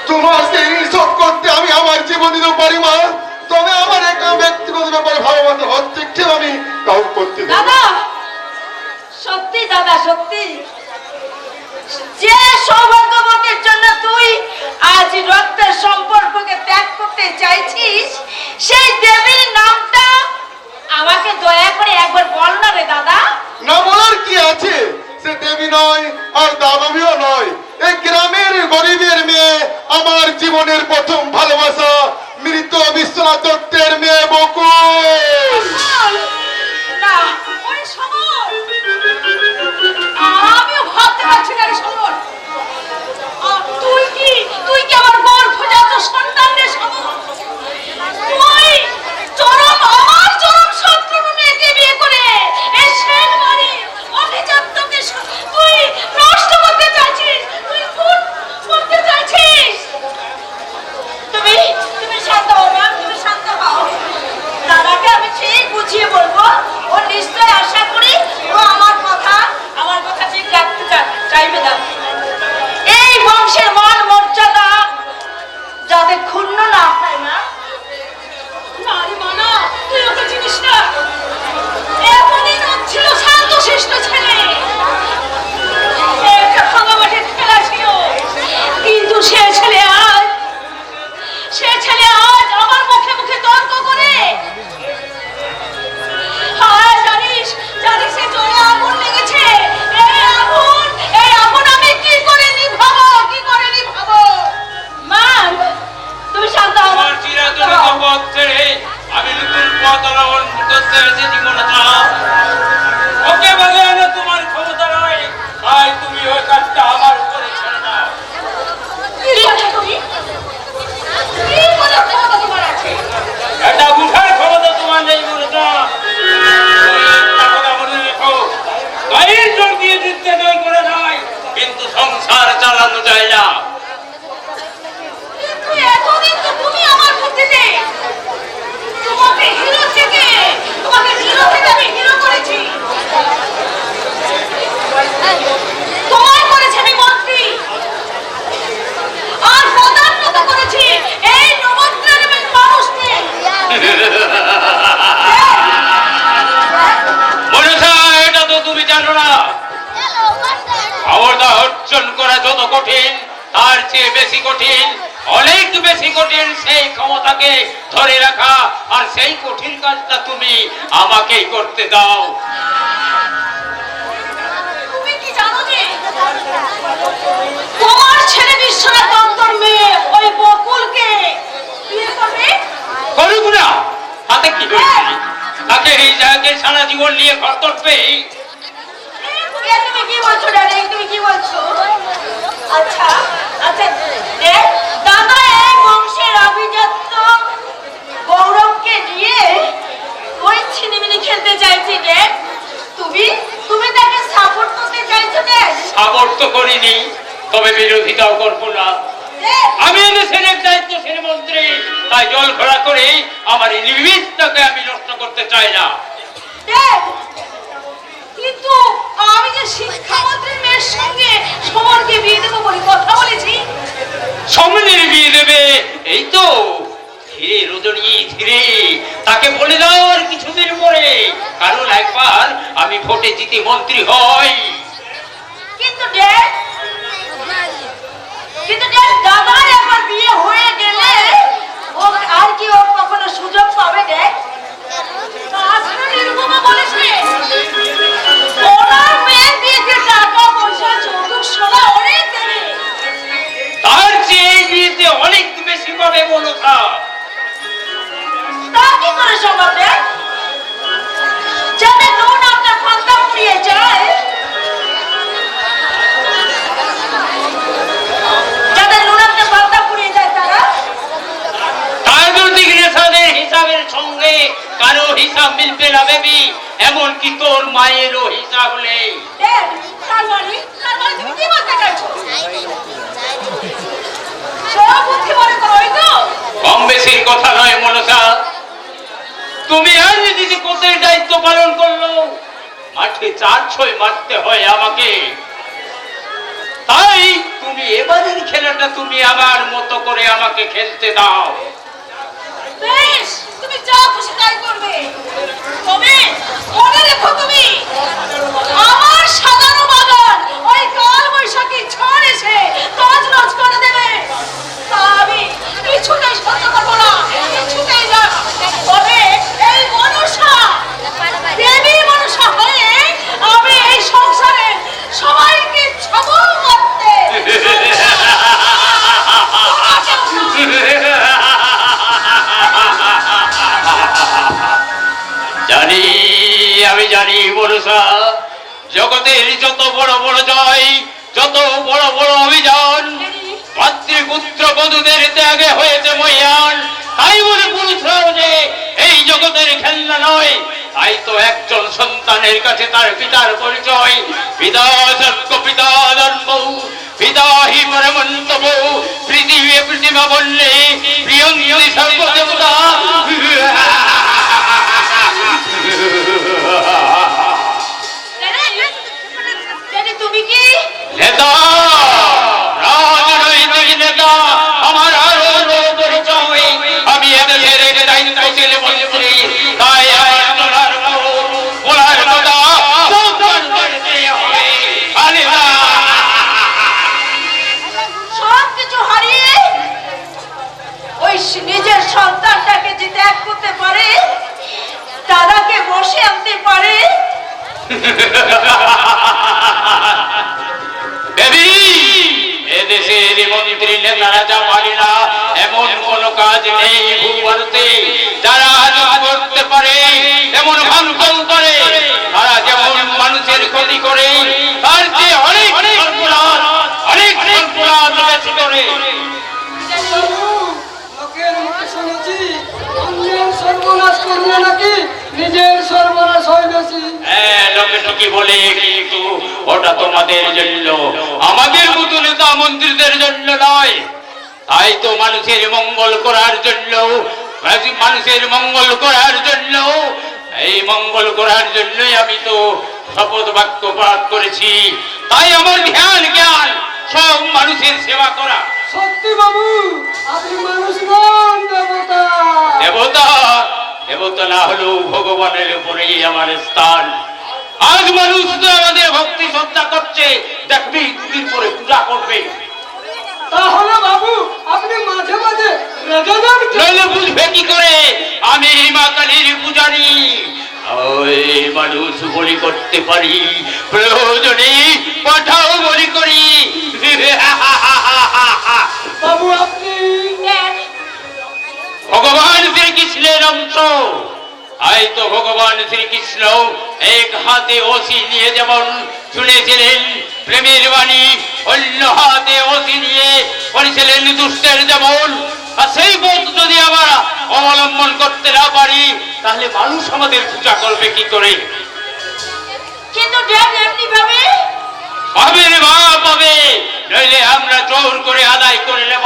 তোমাকে এইসব করতে আমি আমার জীবন দিতে পারি মা, তবে আমার একা ব্যক্তিগত ব্যাপারে ভালোবাসা হচ্ছে ঠিক আমি কাউ করতে দেব না। দাদা সত্যি, দাদা সত্যি, যে সৌভাগ্যবতীর জন্য তুই আজ রক্তের সম্পর্ককে ত্যাগ করতে চাইছিস, সেই দেবীর নামটা আমাকে দয়া করে একবার বল না রে দাদা। না বলার কি আছে, সে দেবী নয় আর দানবীও নয়, এই গ্রামের গরিবের মেয়ে, আমার জীবনের প্রথম ভালোবাসা, মৃত বিশ্বনাথ দত্তের মেয়ে বকুল। না ওই সমর, আমিও ভাবতে পারছি না রে সমর, তুই কি আমার গর্ভজাত সন্তান রে সমর? আমার চরম শত্রু মেয়েকে বিয়ে করে এই সেন বাড়ি অভিজাত্যকে তুই নষ্ট করতে চাইছিস, তুই খুন করতে চাইছিস। তুমি শান্ত হও না, তুমি শান্ত হও। দাদাকে আমি ঠিক বুঝিয়ে বলবো, ও নিশ্চয় আশা করি ও আমার কথা ঠিক রাখতে চাইবে। দাদা এই বংশের মান মর্যাদা যাতে ক্ষুণ্ণ না হয় না। নারী মানা তুই ওকে চিনিস না, এমনই ছিল শান্তশিষ্ট ছেলে, একটা ভাঙা মাঠের খেলা ছিল, কিন্তু সে ছেলে আজ আমার মুখে মুখে তর্ক করে। হ্যাঁ জানিস সে জলে আগুন লেগেছে, এই আগুন আমি কি করে নিভাবো। মা তুমি শান্ত হও। আমার চিরাচরিত পথ ছেড়ে আমি নতুন পথ অবলম্বন করতে এসেছি মনসা। ওকে বলে না তোমার ক্ষমতা নয়, তাই তুমি ওই কাজটা আমার উপরে ছেড়ে দাও। কি বলছো তুমি? কি বলে ক্ষমতা তোমার আছে? এটা বুঝার ক্ষমতা তোমার নেই মনসা। একটা কথা মনে রেখো, গায়ের জোর দিয়ে জিততে জয় করে যায়, কিন্তু সংসার চালানো যায় না। কিন্তু এতদিন তো তুমি আমার বুদ্ধিতে তোমাকে হিরো থেকে আমি হিরো করেছি, তোমার করেছি আমি মন্ত্রী, আর প্রধানত করেছি এই নবদ্রের মানুষকে। মনসা, এটা তো তুমি জানো না। ক্ষমতা অর্জন করা যত কঠিন, তার চেয়ে বেশি কঠিন, অনেক বেশি কঠিন সেই ক্ষমতাকে ধরে রাখা, আর সেই কঠিন কাজটা তুমি আমাকেই করতে দাও। তুমি কি জানো যে তোমার ছেলে বিশ্বনাথ দত্তর মেয়ে ওই বকুলকে বিয়ে করবে? করুক না, তাতে কি হয়েছে? তাকে এই জায়গায় সারা জীবন নিয়ে ঘর করবে। তুমি কি বলছো ডার্লিং, তুমি কি বলছো? আচ্ছা দেখ দাদা, এই বংশের অভিজাত্য গৌরবকে নিয়ে ওই ছিনিমিনি খেলতে চাইছি রে। তুমি তাকে সাপোর্ট করতে চাইছো রে? সাপোর্ট তো করিনি, তবে বিরোধিতাও করবো না। আমি দেশের এক দায়িত্বশীল মন্ত্রী, তাই জল ঘোলা করে আমার এই নির্বিষ্টকে আমি নষ্ট করতে চাই না। দেখ, কিন্তু আমি যে শিক্ষামন্ত্রীর মেয়ের সঙ্গে সমরকে বিয়ে দেবো বলে কথা বলেছি। সমরের বিয়ে দেবে, এই তো ধীরে রজনী ধীরে, তাকে বলে দাও আর কিছুদিন পরে, কারণ একবার আমি ভোটে জিতে মন্ত্রী হই। কিন্তু দেখ দাদার একবার বিয়ে হয়ে গেলে ও আর কি ওর কখনো সুযোগ পাবে? দেখ তাছাড়া নির্মমা বলেছে ওনার মেয়ের বিয়েতে কথা। তা কি করে সম্ভব রে? যাদের নুন আপনার পান্তা পুড়িয়ে যায়, যাদের নুন আপনার পান্তা পুড়িয়ে যায় তারা রাজনৈতিক নেতাদের হিসাবের সঙ্গে কারো হিসাব মিলবে না বেবি, এমনকি তোর মায়েরও হিসাব নেই। দেখ, তার মানে তুমি কি বলতে চাইছো? সব বুদ্ধি মনে করো, ওই তো? কম বেশির কথা নয় মনসা, তুমি আর যদি কোচের দায়িত্ব পালন করলো, মাঠে 4-6 মারতে হয় আমাকে। তাই তুমি এবারের খেলাটা তুমি আমার মতো করে আমাকে খেলতে দাও। বেশ, তুমি যা খুশি তাই করবে। তবে মনে রেখো, তুমি আমার সাজানো বাগান ওই কাল বৈশাখী ঝড় এসে তছনছ করে দেবে। তা আমি কিছুতেই সহ্য করবো না, কিছুতেই না। তবে এই মনসা, দেবী মনসা হয়ে আমি এই সংসারে সবাইকে ছবল করতে জানি, আমি জানি মনসা, জগতের যত বড় বড় জয়, যত বড় বড় অভিযান, মাতৃপুত্র বধূদের ত্যাগে হয়েছে মহিয়ান। তাই বলে পুরুষরাও যে এই জগতের খেলনা নয়। তাই তো একজন সন্তানের কাছে তার পিতার পরিচয়। পিতা সত্য, পিতা জন্ম, পিতা হি পরমন্তব, পৃথিবী পৃথিমা বললে প্রিয়ঙ্গি সর্বদেবতা। তুমি কি নেতা, রাজনৈতিক নেতা, আমার আরো পরিচয়। আমি এদেশের দায়িত্বশীল মন্ত্রী, তাই আমার চলার বলার কথা সব কিছু হারিয়ে ওই নিজের সন্তানটাকে যে ত্যাগ করতে পারে, দাদাকে বসে আনতে পারে। এদেশের মন্ত্রী নেতারা যা পারে না, এমন কোন কাজ নেই ভূভারতে। যারা করতে পারে এমন ভাঙন করে, তারা যেমন মানুষের ক্ষতি করে, তার চেয়ে অনেক অনেক বেশি করে। লোকের মুখে শুনেছি অন্যের সর্বনাশ করলে নাকি নিজের সর্বনাশ হয় বেশি। হ্যাঁ, লোকে ঠিকই বলে, কিন্তু ওটা তোমাদের জন্য, আমাদের মতো নেতা মন্ত্রীদের জন্য নয়। তাই তো মানুষের মঙ্গল করার জন্য, মানুষের মঙ্গল করার জন্য, এই মঙ্গল করার জন্যই আমি তো শপথ বাক্য পাঠ করেছি। তাই আমার ধ্যান জ্ঞান সব মানুষের সেবা করা। সত্যি বাবু, আপনি মানুষ নন, দেবতা। দেবতা, দেবতা না হলেও ভগবানের উপরেই আমার স্থান। আজ মানুষ তো আমাদের ভক্তি শ্রদ্ধা করছে, দেখবি 2 দিন পরে পূজা করবে। তাহলে বাবু আপনি মাঝে মাঝে রেগে যান কেন? নইলে বুঝবে কি করে আমি মা কালীর পূজারি। ওই মানুষ বলি করতে পারি, প্রয়োজনে পাঠাও বলি করি। বাবু আপনি ভগবান শ্রীকৃষ্ণের অংশ। তাই তো ভগবান শ্রীকৃষ্ণ এক হাতে অসি নিয়ে যেমন শুনেছিলেন প্রেমের বাণী, অন্য হাতে অসি নিয়ে করেছিলেন দুষ্টের যেমন। আর সেই পথ যদি আমরা অবলম্বন করতে না পারি, তাহলে মানুষ আমাদের পূজা করবে কি করে? কিন্তু ড্যাড এমনি ভাবে পাবে রে মা, পাবে, নইলে আমরা জোর করে আদায় করে নেব।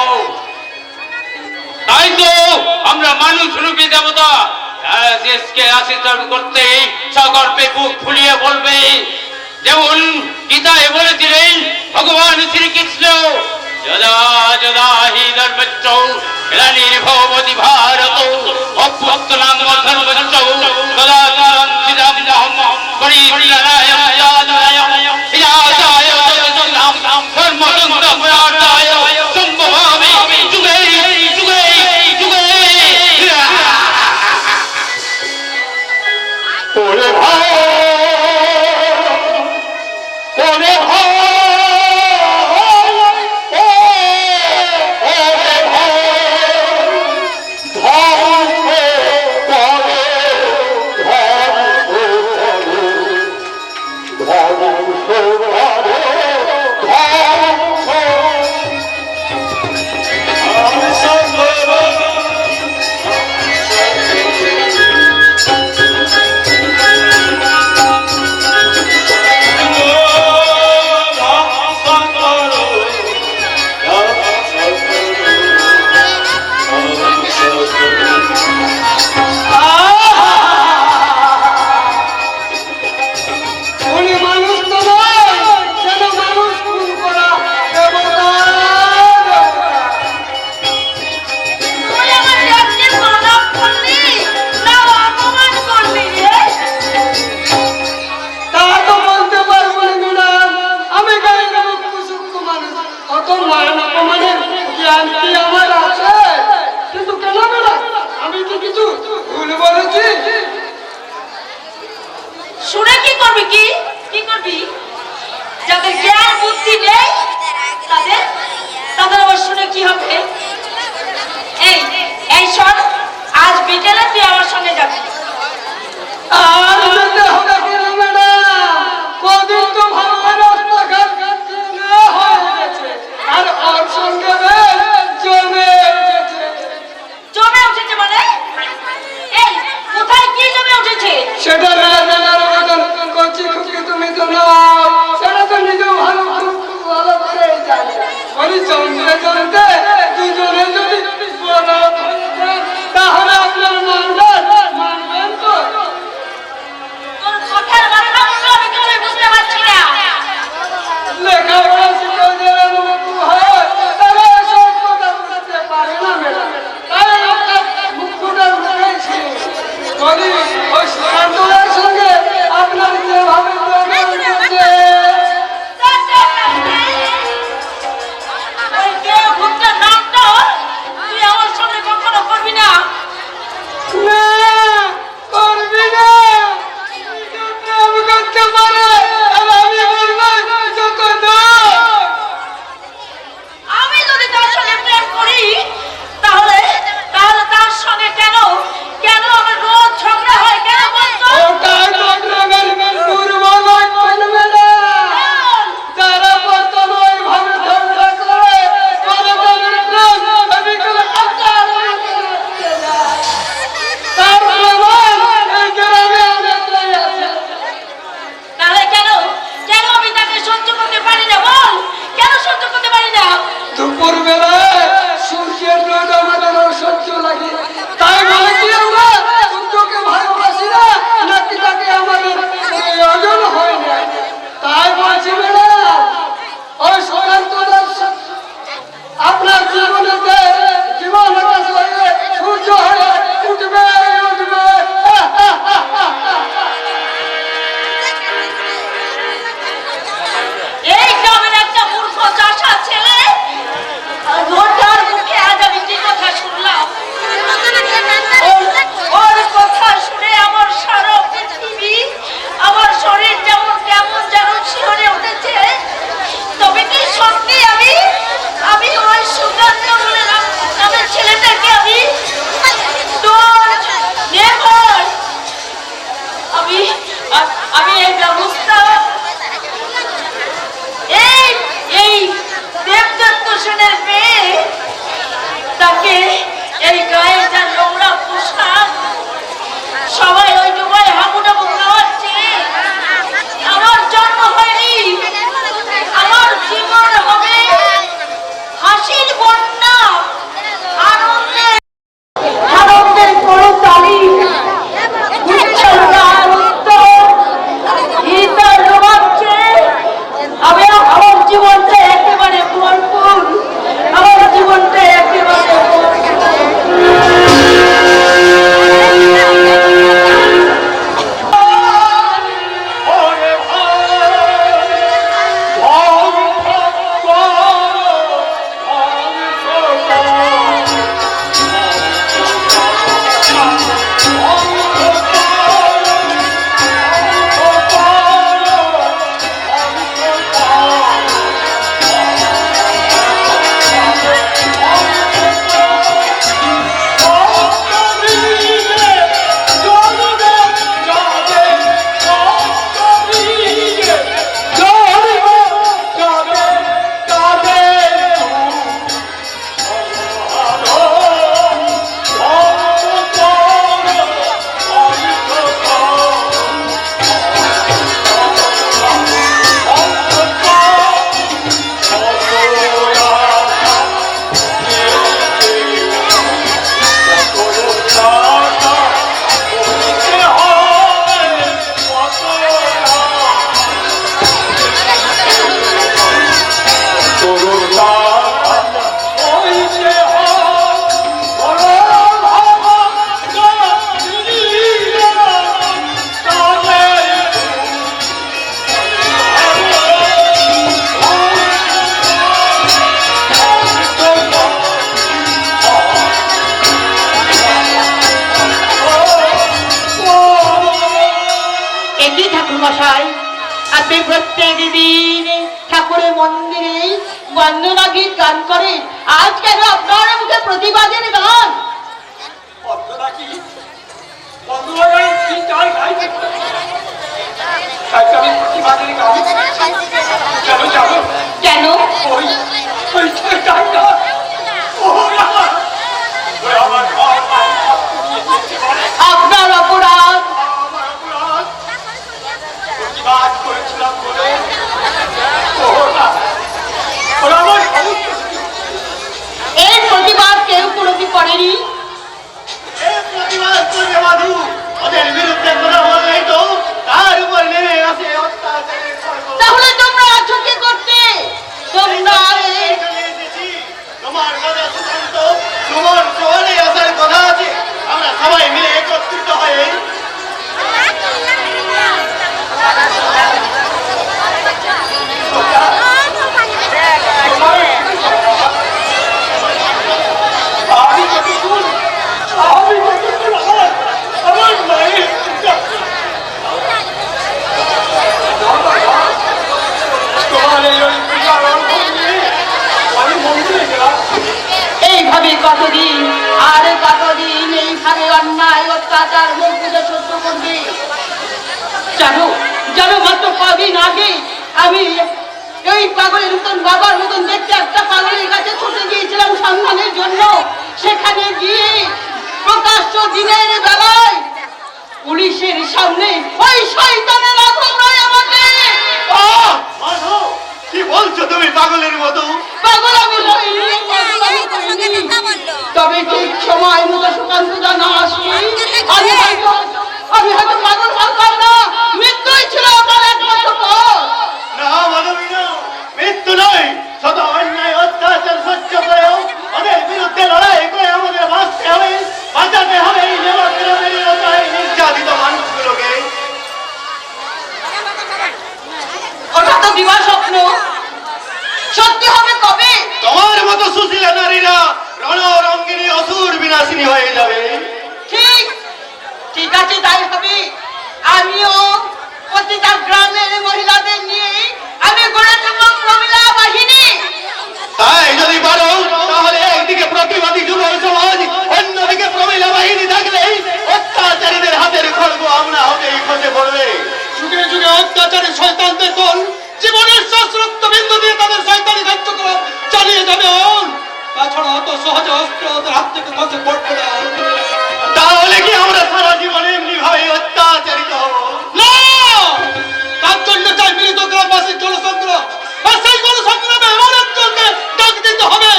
তাই তো আমরা মানুষ রূপী দেবতা, দেশকে আশীর্বাদ করতে সগর্বে বুক ফুলিয়ে বলবে, যেমন গীতায় বলেছিলেন ভগবান শ্রীকৃষ্ণ, যদা যদা হি ধর্মচ্চ গ্লানির্ভবতি ভারত অভ্যুত্থানাং ধর্মচ্চ তদা তদং পরিত্রাণায় হিতায় ধর্মতন্ত্র প্রচারায় সম্ভবামি যুগে যুগে যুগে। ওরে ভাই, ওরে ভাই, ওরে ভাই, তুই আমার সঙ্গে যাবি। আর যেতে হবে কেন ম্যাডাম? কদিন তো ভালো রাস্তাঘাট না হয়ে গেছে, আর ওর সঙ্গে বেশ জমে উঠেছে। জমে উঠেছে মানে? এই কোথায় কি জমে উঠেছে? সেটা না জানার মতন করছি খুকি, তুমি তো না, সেটা তো নিজেও খুব ভালো করে জানে। ওই জমতে জমতে দুজনে যদি বড় হয়ে যায়, তাহলে আপনার মানবেন তো? তোর কথার মাত্রা আমি কেউই বুঝতে পারছি না। লেখাপড়া শিখে যারা নতুন হয়, তারা এসব কথা বুঝতে পারে না ম্যাডাম। তাই আপনার মুখটা উঠেছি। যদি ওই সুকান্তর সঙ্গে আপনার যেভাবে জমে উঠেছে, ওই যে ভূতটার নামটা তুই আমার সঙ্গে কখনো করবি না। না করবি না, আমি করতে পারে, আর আমি করবো যত দোষ। আমি যদি তার সঙ্গে প্রেম করি তাহলে তাহলে তার সঙ্গে কেন কেন আমার রোজ ঝগড়া হয় কেন বলতো? ওটাই বদনামের দুর্বল বলবে না। যারা বর্তমান ওইভাবে ঝগড়া করে, তারা তাদের প্রেম অবিকলে আচার হয়ে যায়। তার প্রমাণ এই গ্রামে অনেকটাই আছে। তাহলে কেন কেন আমি তাকে সহ্য করতে পারি না বল? কেন সহ্য করতে পারি না? দুপুর বেলায় সূর্যের রোদ আমাদের সহ্য লাগে, তাই বলে কি আমরা সূর্যকে ভালোবাসি না, নাকি তাকে আমাদের প্রয়োজন হয় না? তাই বলছি ম্যাডাম, ওই সুকান্ত দাস আপনার জীবনে যে জীবন আকাশ হয়ে সূর্য হয়ে উঠবে উঠবে। এই গ্রামের একটা মূর্খ চাষা ছেলে ওটার মুখে আজ আমি কি কথা শুনলাম। ওর কথা শুনে আমার সারা পৃথিবী, আমার শরীর যেমন কেমন যেন শিহরে উঠেছে। তবে কি সত্যি আমি ওই সুকান্ত বলে নামের ছেলেটাকে আমি আমি এই ব্যবস্থা এই দেবদত্ত সেনের মেয়ে তাকে এই গায়ে যা নোংরা পোশাক সবাই ওই ডুবাই হাবুডাবু খাওয়াচ্ছে। আমার জন্ম হয়নি, আমার জীবন হবে হাসির বন্যা, আনন্দের আনন্দের কোনো তালি আমি আমার জীবনটা একেবারে ভরপুর, আমার জীবনটা একেবারে মশাই, আপনি প্রত্যেক দিন ঠাকুরের মন্দিরে বন্দনা গীত গান করেন, আজ কেন আপনার মুখে প্রতিবাদের গান? অত্যাচার মুখ বুঝে সহ্য করবে? জানো জানো মাত্র কদিন আগে আমি এই পাগলের মতন বাবার মতন দেখতে একটা পাগলের কাছে ছুটে গিয়েছিলাম সন্ধানের জন্য। সেখানে গিয়ে প্রকাশ্য দিনের বেলায় পুলিশের সামনে ওই শয়তানের আধমরাই আমাকে মাধব, কি বলছো তুমি পাগলের মতো? পাগল আমি হইনি, পাগল আমি হইনি। তবে ঠিক সময় মতো সুকান্ত না আসলে আমি হয়তো পাগল হতাম না, মৃত্যুই ছিল আমার একমাত্র পথ। না মাধবী, না, মৃত্যু নয়, শত অন্যায় অত্যাচার সহ্য করেও ওদের বিরুদ্ধে লড়াই করে আমাদের বাঁচতে হবে, বাঁচাতে হবে এই নবগ্রামের নির্যাতিত মানুষগুলোকে। ওটা তো দিবা স্বপ্ন, সত্যি হবে কবে? তোমার মতো সুশীলা নারীরা রণরঙ্গিনী অসুর বিনাশিনী হয়ে যাবে। ঠিক ঠিক আছে, তাই হবে। আমিও প্রতিটা গ্রামের মহিলাদের নিয়ে আমি গড়ে তুলব প্রমিলা বাহিনী। তাই যদি পারো তাহলে একদিকে প্রতিবাদী যুব সমাজ, অন্যদিকে প্রমিলা বাহিনী থাকলে অত্যাচারীদের হাতের খড়গ আমরা হতেই খসে পড়বে। যুগে যুগে অত্যাচারী শয়তানদের দল জীবনের শ্বাস রক্ত বিন্দু দিয়ে তাদের শয়তানি কার্যক্রম চালিয়ে যাবে। তাছাড়া অত সহজে অস্ত্র ওদের হাত থেকে খসে পড়বে না। তাহলে কি আমরা সারা জীবনে এমনি ভাবে অত্যাচারিত হব? না, তার জন্য চাই মিলিত গ্রামবাসীর জনসংগ্রাম। আর সেই জনসংগ্রামে এমন একজনকে ডাক দিতে হবে।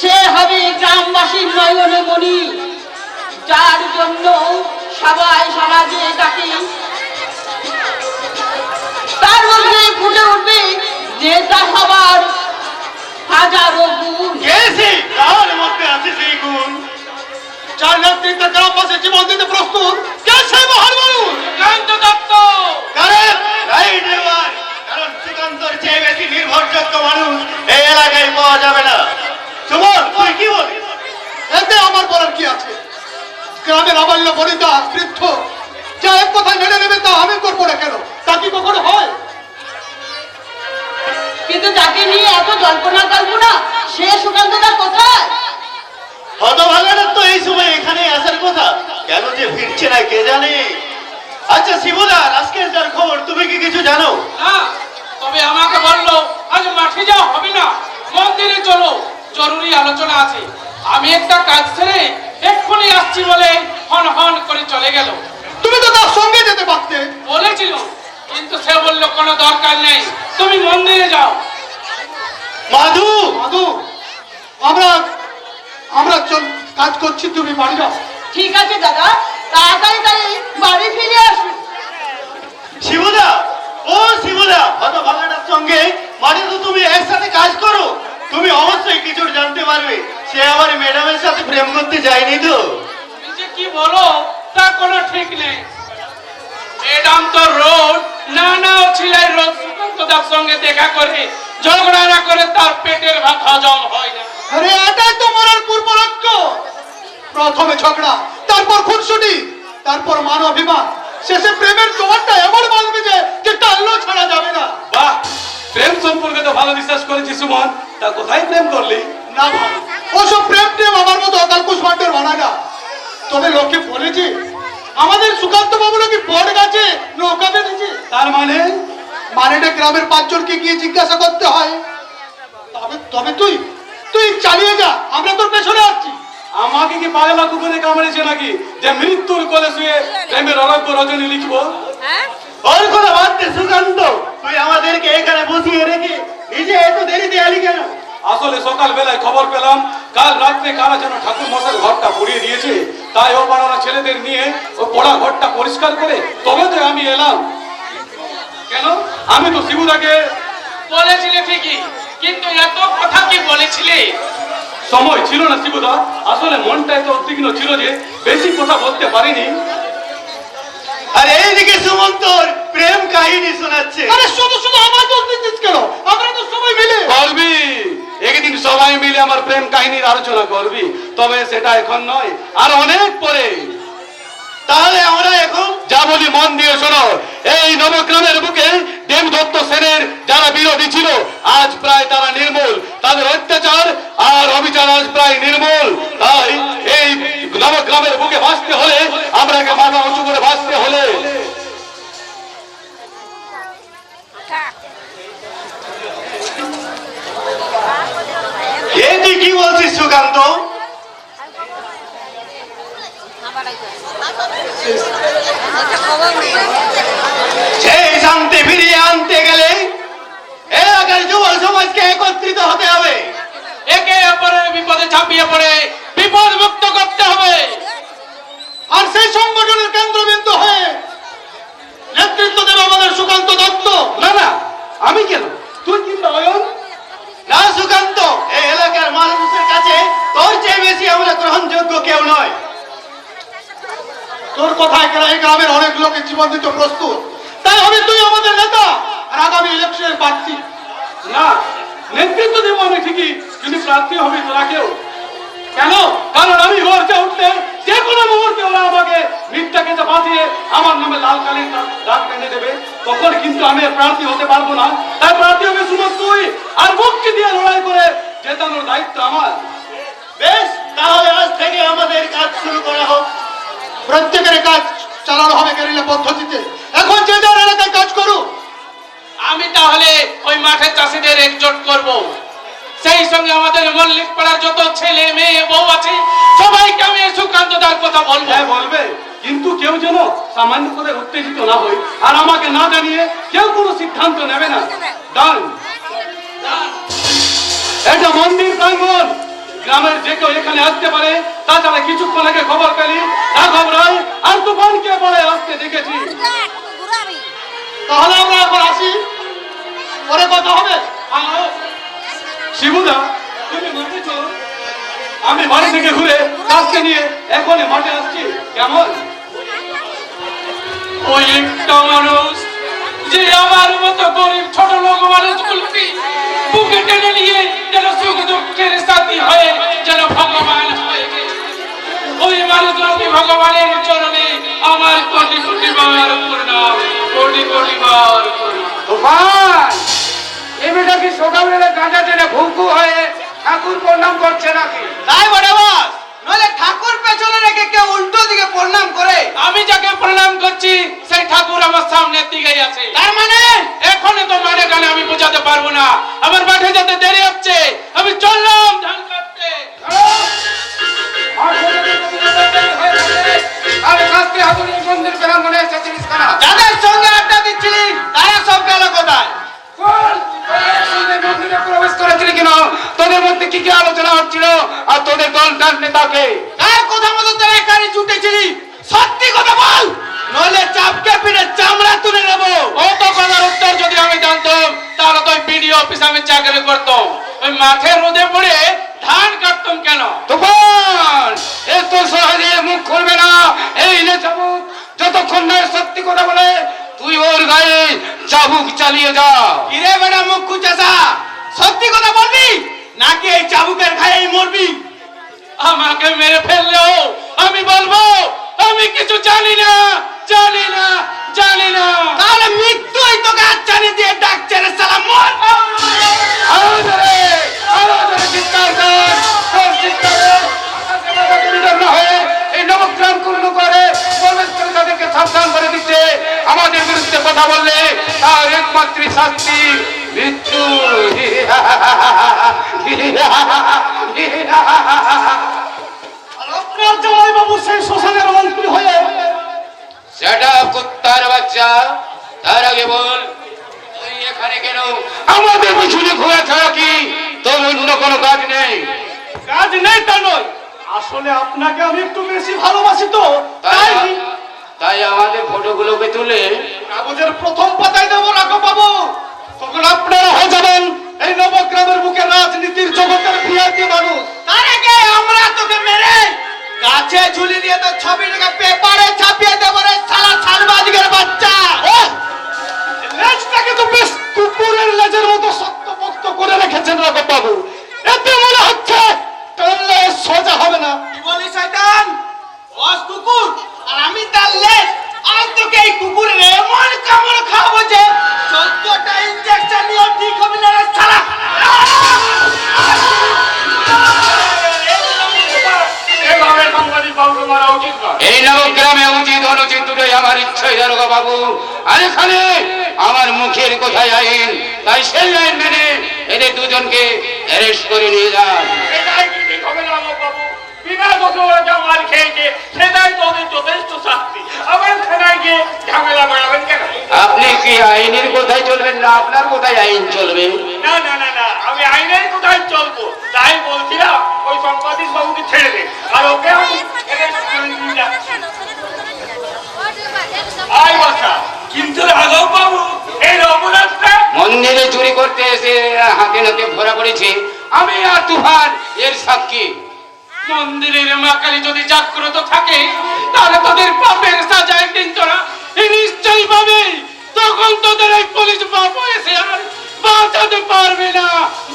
সে হবে গ্রামবাসীর নয়নে মণি, যার জন্য সবাই সমাজে তাকে তার মধ্যে ফুটে উঠবে যেটা সবার হাজারো গুণ। গেছি তার মধ্যে আছে সেই গুণ। যার নেতৃত্বে গ্রামবাসী জীবন দিতে প্রস্তুত, কে সেই মহান মানুষ? সুকান্ত দত্ত। কারেক্ট, রাইট এবার। কারণ সুকান্তর চেয়ে বেশি নির্ভরযোগ্য মানুষ এই এলাকায় পাওয়া যাবে না। সুমন, তুই কি বলিস? এতে আমার বলার কি আছে? গ্রামের আবাল্য বনিতা বৃদ্ধ যা এক কথায় মেনে নেবে তা আমি করবো না কেন? তা কি কখনো হয়? কিন্তু যাকে নিয়ে এত জল্পনা কল্পনা সে সুকান্তটা কোথায়? হতভাগাটা তো এই সময় এখানে আসার কথা, কেন যে ফিরছে না কে জানে। আচ্ছা শিবুদার, আজকের যার খবর তুমি কি কিছু জানো? না, তবে আমাকে বললো আজ মাঠে যাওয়া হবে না, মন্দিরে চলো, জরুরি আলোচনা আছে। আমি একটা কাজ ছেড়ে এক্ষুনি আসছি বলে হন হন করে চলে গেল। তুমি তো তার সঙ্গে যেতে পারতে। বলেছিল, কিন্তু সে বলল কোনো দরকার নেই, তুমি মন্দিরে যাও। মাধু, মাধু, আমরা আমরা চল কাজ করছি, তুমি বাড়ি যাও। ঠিক আছে দাদা, তাড়াতাড়ি তাই বাড়ি ফিরে আসুন। শিবুদা, ও শিবুদা, হতভাগাটার সঙ্গে মানে তো তুমি একসাথে কাজ করো, তুমি অবশ্যই কিছু জানতে পারবে। সে আবার ম্যাডামের সাথে প্রেম করতে যায়নি তো? তুমি যে কি বলো তা কোনো ঠিক নেই। ম্যাডাম তো রোজ নানা ছিলাই রোজ সুকান্তদার সঙ্গে দেখা করে ঝগড়া না করে তার পেটের ভাত হজম হয় না। আরে এটাই তো মরার পূর্ব লক্ষ্য। প্রথমে ঝগড়া, তারপর খুনসুটি, তারপর মান অভিমান, শেষে প্রেমের জোয়ারটা এমন বাঁধবে যে টানলেও ছাড়া যাবে না। বাহ, প্রেম সম্পর্কে তো ভালো বিশ্বাস করেছি সুমন। তা কোথায় প্রেম করলি? না ভাই, ওসব প্রেম টেম আমার মতো অকাল কুশমান্ডের বানায় না। তবে লোকে বলেছে আমাদের সুকান্ত বাবু নাকি বট গাছে নৌকা বেঁধেছে। তার মানে? মানেটা গ্রামের 5 জনকে গিয়ে জিজ্ঞাসা করতে হয়। তবে তবে তুই তুই চালিয়ে যা, আমরা তোর পেছনে আসছি। আমাকে কি পাগলা কুকুরে কামড়েছে নাকি যে মৃত্যুর কোলে শুয়ে প্রেমের অরব্য রজনী লিখবো? ওর কথা বাদ দে সুকান্ত, তুই আমাদেরকে এখানে বসিয়ে রেখে নিজে এত দেরিতে এলি কেন? আসলে সকাল বেলায় খবর পেলাম কাল রাত্রে কারা যেন ঠাকুর মশাই ঘরটা পুড়িয়ে দিয়েছে, তাই ও পাড়ার ছেলেদের নিয়ে ও পোড়া ঘরটা পরিষ্কার করে তবে তো আমি এলাম। কেন? আমি তো শিবুদাকে বলেছিলে ঠিকই, কিন্তু এত কথা কি বলেছিলে? সময় ছিল না শিবুদা, আসলে মনটা এত উদ্বিগ্ন ছিল যে বেশি কথা বলতে পারিনি। আর এইদিকে সুমন্তর প্রেম কাহিনী শোনাচ্ছে। আরে শুধু শুধু আমার দোষ দিচ্ছিস কেন? আমরা তো সবাই মিলে করবি, একদিন সবাই মিলে আমার প্রেম কাহিনীর আলোচনা করবি, তবে সেটা এখন নয়, আর অনেক পরে। তাহলে আমরা এখন যা বলি মন দিয়ে শোনো। এই নবগ্রামের বুকে দেবদত্ত সেনের যারা বিরোধী ছিল আজ প্রায় তারা নির্মূল, তাদের অত্যাচার আর অবিচার আজ প্রায় নির্মূল। তাই এই নবগ্রাম সেই শান্তি ফিরিয়ে আনতে গেলে এলাকার যুব সমাজকে একত্রিত হতে হবে। একে অপরের বিপদে ঝাঁপিয়ে পড়ে বিপদ মুক্ত করতে হবে। আর সেই সংগঠনের কেন্দ্রবিন্দু হয়ে নেতৃত্ব দেবে আমাদের সুকান্ত দত্ত। না না, আমি কেন, তুই কিংবা অয়ন? না সুকান্ত, এই এলাকার মানুষের কাছে তোর চেয়ে বেশি আমরা গ্রহণযোগ্য কেউ নয়। তোর কথায় এই গ্রামের অনেক লোকের জীবন দিতে প্রস্তুত, তাই হবে তুই আমাদের নেতা আর আগামী ইলেকশনের প্রার্থী। না, নেতৃত্ব দেবো আমি ঠিকই, কিন্তু প্রার্থী হবে তোরা কেউ। কেন? কারণ আমি গর্জে উঠলে যে কোনো মুহূর্তে ওরা আমাকে মিথ্যাকে বাঁচিয়ে আমার নামে লাল কালির দাগ টেনে দেবে, তখন কিন্তু আমি আর প্রার্থী হতে পারবো না। তাই প্রার্থী হবে সুমন তুই, আর মুক্তি দিয়ে লড়াই করে জেতানোর দায়িত্ব আমার। বেশ, তাহলে আজ থেকে আমাদের কাজ শুরু করা হোক। প্রত্যেকের কাজ চালানো হবে গেরিলা পদ্ধতিতে। এখন যে যার এলাকায় কাজ করুক। আমি তাহলে ওই মাঠের চাষিদের একজোট করব, সেই সঙ্গে আমাদের মল্লিক পাড়ার যত ছেলে মেয়ে বউ আছে সবাইকে আমি এই সুকান্ত দার কথা বলবো। হ্যাঁ বলবে, কিন্তু কেউ যেন সামান্য করে উত্তেজিত না হয় আর আমাকে না জানিয়ে কেউ কোনো সিদ্ধান্ত নেবে না। ডান, এটা মন্দির প্রাঙ্গণ, গ্রামের যে কেউ এখানে আসতে পারে। তাছাড়া কিছুক্ষণ আগে খবর পেলি রাঘব রায় আর তুফানকে পরে আসতে দেখেছি। তাহলে আমরা এখন আসি, পরে কথা হবে। শিবুদা, তুমি মাঠে চলো, আমি বাড়ি থেকে ঘুরে কাজকে নিয়ে এখনই মাঠে আসছি। কেমন? ওই একটা মানুষ যে আমার মতো গরিব ছোট লোক মানুষগুলোকে বুকে টেনে নিয়ে যেন সুখ দুঃখের সাথী হয়ে যেন ভগবান হয়ে গেছে, ওই মানুষগুলোকে ভগবানের চরণে আমার কোটি কোটি বার প্রণাম, কোটি কোটি বার প্রণাম। তুফান, এই মেয়েটা কি সকালবেলা গাঁজা টেনে ভুকু হয়ে ঠাকুর প্রণাম করছে নাকি? তাই বটে বস, নইলে ঠাকুর পেছনে রেখে কেউ উল্টো দিকে প্রণাম করে। আমি যাকে প্রণাম করছি সেই ঠাকুর আমার সামনের দিকেই আছে। তার মানে এখনো তো মাঠে গানে আমি বোঝাতে পারবো না, আমার মাঠে যেতে দেরি হচ্ছে। আমি চললাম ধান কাটতে। আরে কাজকে হাতুড়ি মন্দির প্রাঙ্গণে এসেছিলিস কেন? যাদের সঙ্গে আড্ডা দিচ্ছিলি তারা সব গেল কোথায়? মন্দিরে প্রবেশ করেছিলি কেন? তোদের মধ্যে কি কি আলোচনা হচ্ছিল আর তোদের দলটার নেতাকে? কার কথা মতো তোরা এখানে জুটেছিলি? সত্যি কথা বল, নইলে চাপকে পিঠে চামড়া তুলে নেবো। অত কথার উত্তর যদি আমি জানতাম তাহলে তো বিডিও অফিসে আমি চাকরি করতাম, ওই মাঠে রোদে পড়ে ধান কাটতাম কেন? তুফান, এত সহজে মুখ খুলবে না এই নে চাবুক। যতক্ষণ না সত্যি কথা বলে তুই ওর গায়ে চাবুক চালিয়ে যা। কিরে বেটা মুখ চাষা, সত্যি কথা বলবি নাকি এই চাবুকের ঘায়ে মরবি? আমাকে মেরে ফেললেও আমি বলবো আমি কিছু জানি না, জানি না, জানি না। তাহলে মৃত্যুই তোকে আচ্ছানি দিয়ে ডাকছে রে সালা, মর। আরো জোরে চিৎকার কর, তোর চিৎকারে আকাশে না হয়ে এই নবগ্রাম পূর্ণ করে প্রবেশ করে তাদেরকে সাবধান করে দিচ্ছে। আমাদের বিরুদ্ধে কথা বললে তার একমাত্র শাস্তি মৃত্যু। আপনার জামাই বাবু সেই শ্মশানের মন্ত্রী হয়ে সেটা কুত্তার বাচ্চা, তার আগে বল তুই এখানে কেন? আমাদের পিছনে ঘোরা ছাড়া কি তোর অন্য কোনো কাজ নেই? কাজ নেই তা নয়, আসলে আপনাকে আমি একটু বেশি ভালোবাসি তো তাই তাই আমাদের ফটোগুলোকে তুলে কাগজের প্রথম পাতায় দেবো রাঘব বাবু। তখন আপনারা হয়ে যাবেন এই নবগ্রামের বুকে রাজনীতির জগতের ভিআইপি মানুষ। তার আগে আমরা তোকে মেরে গাছে ঝুলি দিয়ে তো ছবিটাকে পেপারে ছাপিয়ে দেবো রে সালা সালবাজিকের বাচ্চা। লেজটাকে তো বেশ কুকুরের লেজের মতো শক্তপোক্ত করে রেখেছেন রাঘব বাবু, এতে মনে হচ্ছে টানলে সোজা হবে না। কি বলিস শয়তান? বস কুকুর আর আমি তার লেজ। আজ তোকে এই কুকুরের এমন কামড় খাওয়াবো যে 14টা ইনজেকশন নিয়ে ঠিক হবে না রে সালা। এভাবে সাংবাদিক বাবুকে মারা উচিত নয়। এই নবগ্রামে উচিত অনুচিত দুটোই আমার ইচ্ছাই দারোগা বাবু। আর এখানে আমার মুখের কথাই আইন, তাই সেই আইন মেনে এদের দুজনকে অ্যারেস্ট করে নিয়ে যান। এটাই কি ঠিক হবে না বাবু? বিনা দোষে ওরা যা মার খেয়েছে সেটাই তো ওদের যথেষ্ট শাস্তি। আবার থানায় গিয়ে ঝামেলা বাড়াবেন কেন? আপনি কি আইনের কোথায় চলবেন না আপনার কোথায় আইন চলবে? না না না না, আমি আইনের কোথায় চলবো? তাই বলছিলাম ওই সম্পাদিক বাবুকে ছেড়ে দে, আর ওকে আমি আয় বসা। কিন্তু রাঘব বাবু, এই রঘুনাথটা মন্দিরে চুরি করতে এসে হাতে নাতে ধরা পড়েছে, আমি আর তুফান এর সাক্ষী। মন্দিরের মা কালী যদি জাগ্রত থাকে তাহলে তোদের পাপের সাজা একদিন তোরা নিশ্চয়ই পাবে। তখন তোদের এই পুলিশ বাবু এসে আর বাঁচাতে পারবে না,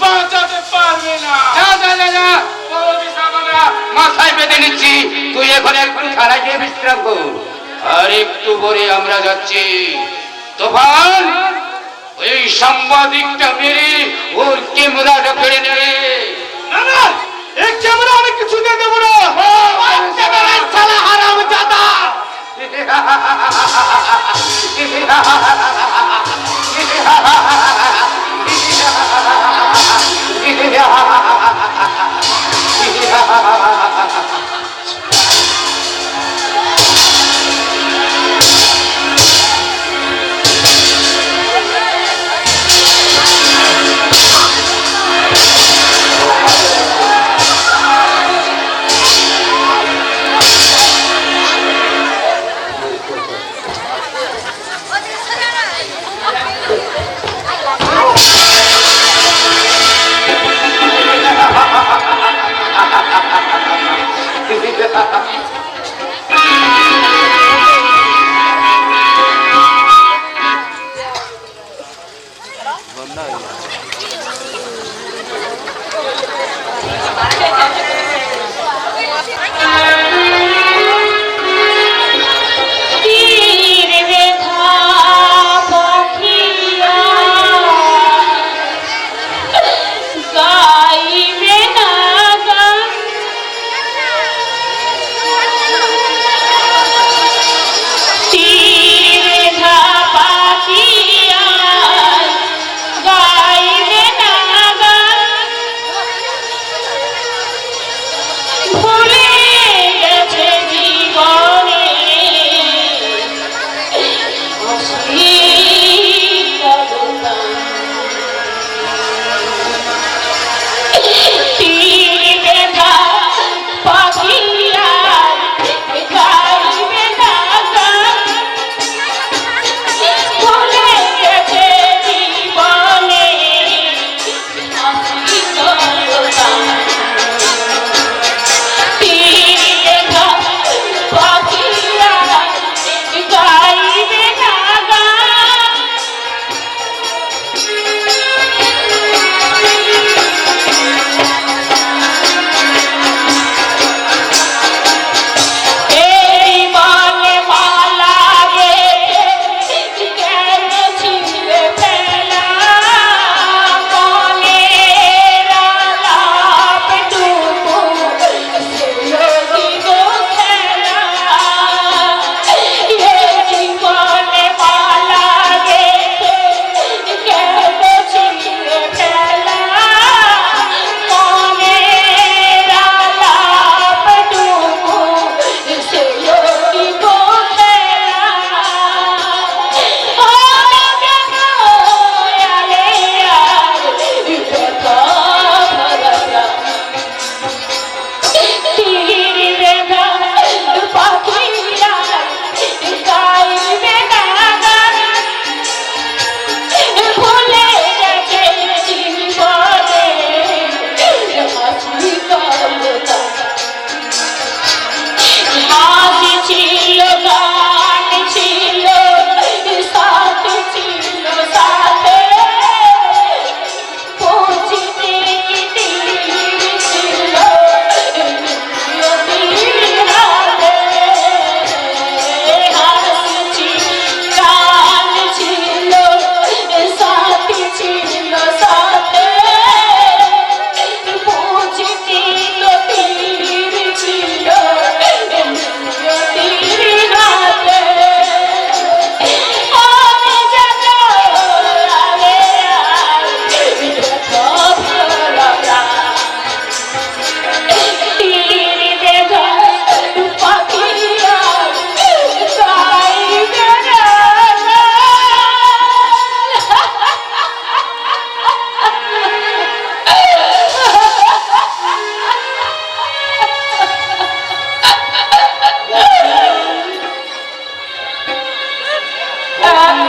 বাঁচাতে পারবে না। যা যা যা যা, বড় বিশাল বাবা, মাথায় বেঁধে নিচ্ছি, তুই এখন একটু থানায় গিয়ে বিশ্রাম কর। আর একটু পরে আমরা যাচ্ছি। তুফান, ওই সাংবাদিকটা মেরে ওর ক্যামেরাটা কেড়ে নেবে। না না, এই ক্যামেরা অনেক কিছু দিয়ে